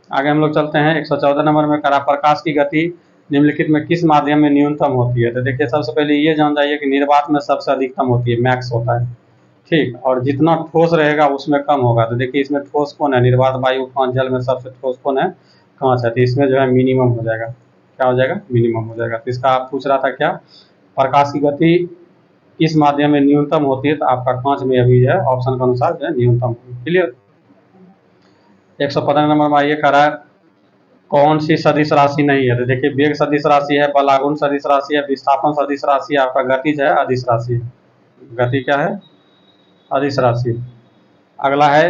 आगे हम लोग चलते हैं 114 नंबर में। करा प्रकाश की गति निम्नलिखित में किस माध्यम में न्यूनतम होती है। तो देखिए सबसे पहले ये जान जाइए कि निर्वात में सबसे अधिकतम होती है, मैक्स होता है, ठीक। और जितना ठोस रहेगा उसमें कम होगा। तो देखिए इसमें ठोस कौन है, निर्वात वायु कांच, जल में सबसे ठोस कौन है, कांच है, तो इसमें जो है मिनिमम हो जाएगा, क्या हो जाएगा, मिनिमम हो जाएगा। तो इसका आप पूछ रहा था क्या, प्रकाश की गति किस माध्यम में न्यूनतम होती है, तो आपका कांच में अभी जो है ऑप्शन के अनुसार जो है न्यूनतम। क्लियर। 115 नंबर में आइए, कह रहा है कौन सी सदिश राशि नहीं है। तो देखिए वेग सदिश राशि है, बलागुण सदिश राशि है, विस्थापन सदिश राशि है, आपका गति जो है अदिश राशि है। गति क्या है, अदिश राशि। अगला है,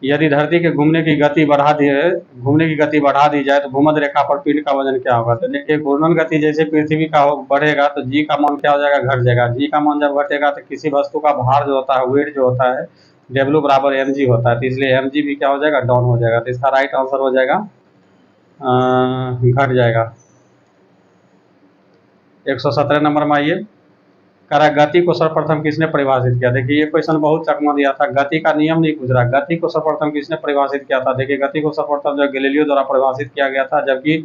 यदि धरती के घूमने की गति बढ़ा दी जाए तो भूमध्य रेखा पर पिंड का वजन क्या होगा। तो देखिए घूर्णन गति जैसे पृथ्वी का बढ़ेगा तो जी का मान क्या हो जाएगा, घट जाएगा। जी का मान जब घटेगा तो किसी वस्तु का भार जो होता है, वेट जो होता है, डब्ल्यू बराबर एम जी होता है, तो इसलिए एम जी भी क्या हो जाएगा, डाउन हो जाएगा। तो इसका राइट आंसर हो जाएगा घट जाएगा। 117 नंबर में आइए, कह रहा गति को सर्वप्रथम किसने परिभाषित किया। देखिए ये क्वेश्चन बहुत चकमा दिया था, गति का नियम नहीं पूछ रहा, गति को सर्वप्रथम किसने परिभाषित किया था। देखिए गति को सर्वप्रथम जो गैलीलियो द्वारा परिभाषित किया गया था, जबकि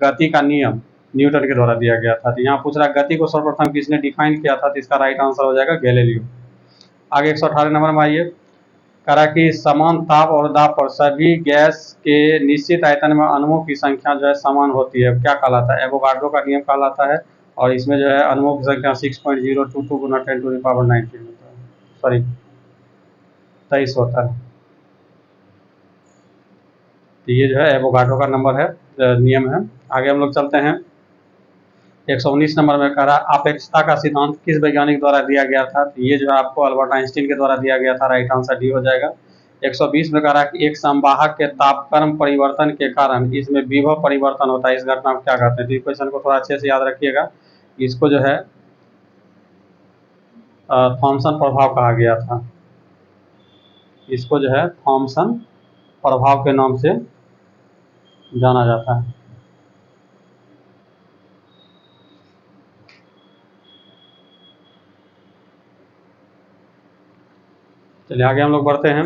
गति का नियम न्यूटन के द्वारा दिया गया था। तो यहाँ पूछ रहा गति को सर्वप्रथम किसने डिफाइन किया था, तो इसका राइट आंसर हो जाएगा गैलीलियो। आगे 118 नंबर में आइए, कह रहा कि समान ताप और दाब पर सभी गैस के निश्चित आयतन में अणुओं की संख्या जो है समान होती है, क्या कहलाता है, एवोगाड्रो का नियम कहलाता है। और इसमें जो है अणुओं की संख्या 6.022 गुना 10⁻19 होता है, सॉरी 23 होता है। तो ये जो है एवोगाड्रो का नंबर है, नियम है। आगे हम लोग चलते हैं 119 नंबर में, कह रहा अपेक्षता का सिद्धांत किस वैज्ञानिक द्वारा दिया गया था। तो ये जो है आपको अल्बर्ट आइंस्टीन के द्वारा दिया गया था, राइट आंसर डी हो जाएगा। 120 में कह रहा कि एक संवाहक के तापक्रम परिवर्तन के कारण इसमें विभव परिवर्तन होता है, इस घटना को क्या कहते हैं। तो इस क्वेश्चन को थोड़ा अच्छे से याद रखिएगा, इसको जो है थॉमसन प्रभाव कहा गया था। इसको जो है थॉमसन प्रभाव के नाम से जाना जाता है। चलिए आगे हम लोग बढ़ते हैं।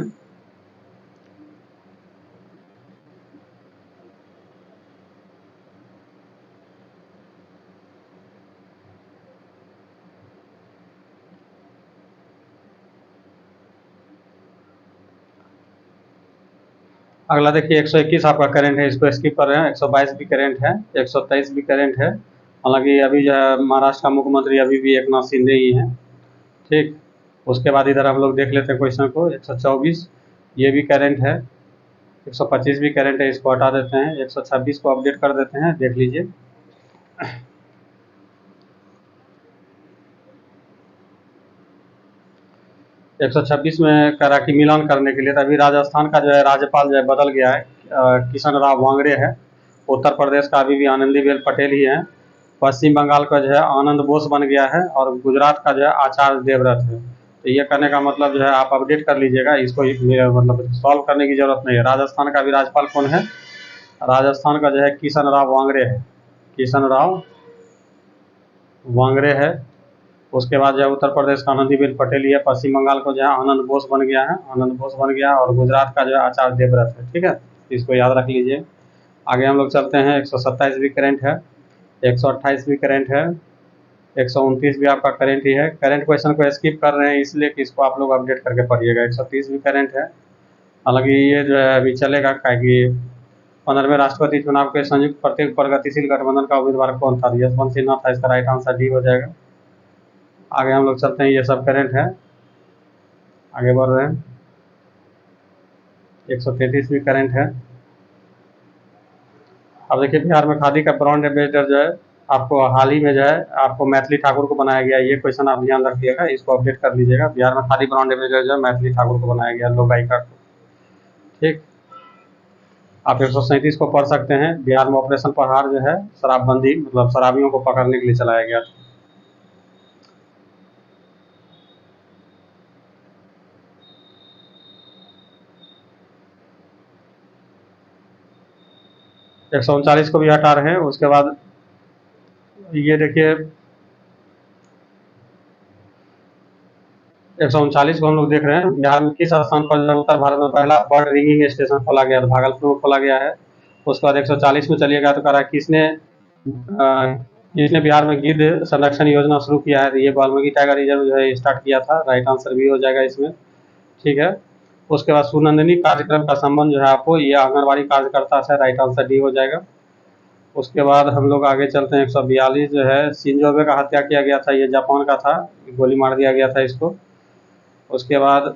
अगला देखिए 121 आपका करंट है, इसको स्किप कर रहे हैं। 122 भी करंट है, 123 भी करंट है। हालांकि अभी जो है महाराष्ट्र का मुख्यमंत्री अभी भी एकनाथ शिंदे ही हैं, ठीक। उसके बाद इधर हम लोग देख लेते हैं क्वेश्चन को, 124 ये भी करंट है, 125 भी करंट है, इसको हटा देते हैं, 126 को अपडेट कर देते हैं, देख लीजिए। 126 में करा कि मिलान करने के लिए, तो अभी राजस्थान का जो है राज्यपाल जो है बदल गया है, किशन राव वांगड़े है। उत्तर प्रदेश का अभी भी आनंदीबेन पटेल ही है। पश्चिम बंगाल का जो है आनंद बोस बन गया है, और गुजरात का जो है आचार्य देवव्रत है। तो ये करने का मतलब जो है आप अपडेट कर लीजिएगा इसको, मतलब सॉल्व करने की जरूरत नहीं है। राजस्थान का भी राज्यपाल कौन है, राजस्थान का जो है किशन राव वांगड़े है, किशन राव वांगड़े है। उसके बाद जो है उत्तर प्रदेश का आनंदीबेन पटेल ही है। पश्चिम बंगाल को जो है आनंद बोस बन गया है, आनंद बोस बन गया, और गुजरात का जो है आचार्य देवव्रत है, ठीक है, इसको याद रख लीजिए। आगे हम लोग चलते हैं, 127 भी करंट है, 128 भी करंट है, 129 भी आपका करंट ही है। करंट क्वेश्चन को स्किप कर रहे हैं इसलिए कि इसको आप लोग अपडेट करके पढ़िएगा। 130 भी करंट है, हालांकि ये जो है अभी चलेगा, कि 15वें राष्ट्रपति चुनाव के संयुक्त प्रगतिशील गठबंधन का उम्मीदवार कौन था, यशवंत सिन्हा था, इसका राइट आंसर डी हो जाएगा। आगे हम लोग चलते हैं, ये सब करंट है, आगे बढ़ रहे हैं। 133 भी करंट है। अब देखिए बिहार में खादी का ब्रांड एम्बेसडर जो है आपको हाल ही में जो है आपको मैथिली ठाकुर को बनाया गया। ये क्वेश्चन आप ध्यान रखिएगा, इसको अपडेट कर लीजिएगा। बिहार में खादी ब्रांड एम्बेसडर जो है मैथिली ठाकुर को बनाया गया, लोग गायिका को, ठीक। आप 137 को पढ़ सकते हैं। बिहार में ऑपरेशन प्रहार जो है शराबबंदी, मतलब शराबियों को पकड़ने के लिए चलाया गया था। एक सौ उनचालीस को भी हटा रहे हैं। उसके बाद ये देखिए 139 को हम लोग देख रहे हैं। बिहार में किस स्थान पर जो उत्तर भारत में पहला बर्ड रिंगिंग स्टेशन खोला गया? तो भागलपुर में खोला गया है। उसके बाद 140 में चलिएगा तो कह रहा है किसने बिहार में गिद्ध संरक्षण योजना शुरू किया है? तो ये वाल्मीकि टाइगर रिजर्व जो है स्टार्ट किया था। राइट आंसर भी हो जाएगा इसमें। ठीक है। उसके बाद सुनंदनी कार्यक्रम का संबंध जो है आपको ये आंगनबाड़ी कार्यकर्ता से। राइट आंसर डी हो जाएगा। उसके बाद हम लोग आगे चलते हैं। 142 जो है शिंजो आबे का हत्या किया गया था। ये जापान का था, गोली मार दिया गया था इसको। उसके बाद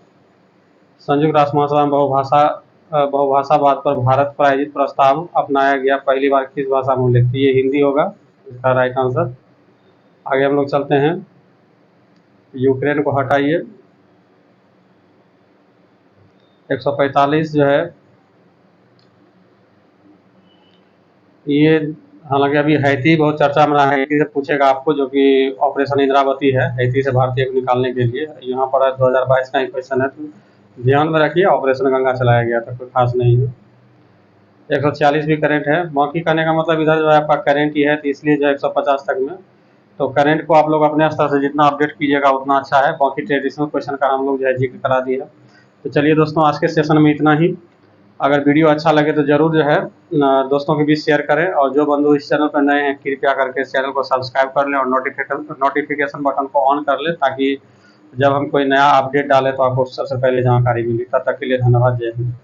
संयुक्त राष्ट्र महासभा में बहुभाषावाद पर भारत प्रायोजित प्रस्ताव अपनाया गया पहली बार किस भाषा में उल्लेख? ये हिंदी होगा इसका राइट आंसर। आगे हम लोग चलते हैं। यूक्रेन को हटाइए। 145 जो है ये, हालांकि अभी हैती बहुत चर्चा में रहा है। हैती से पूछेगा आपको, जो कि ऑपरेशन इंद्रावती है, हैती से भारतीय को निकालने के लिए। यहाँ पर 2022 का ही क्वेश्चन है, तो ध्यान में रखिए। ऑपरेशन गंगा चलाया गया था, कोई खास नहीं है। 146 भी करेंट है। बाकी कहने का मतलब इधर जो है आपका करेंट ही है, तो इसलिए जो है 150 तक में। तो करेंट को आप लोग अपने स्तर से जितना अपडेट कीजिएगा उतना अच्छा है। बाकी ट्रेडिशनल क्वेश्चन का हम लोग जो है जिक्र करा दिया। तो चलिए दोस्तों, आज के सेशन में इतना ही। अगर वीडियो अच्छा लगे तो जरूर जो है दोस्तों के बीच शेयर करें, और जो बंधु इस चैनल पर नए हैं कृपया करके इस चैनल को सब्सक्राइब कर लें और नोटिफिकेशन बटन को ऑन कर लें, ताकि जब हम कोई नया अपडेट डालें तो आपको सबसे पहले जानकारी मिले। तब तक के लिए धन्यवाद। जय हिंद।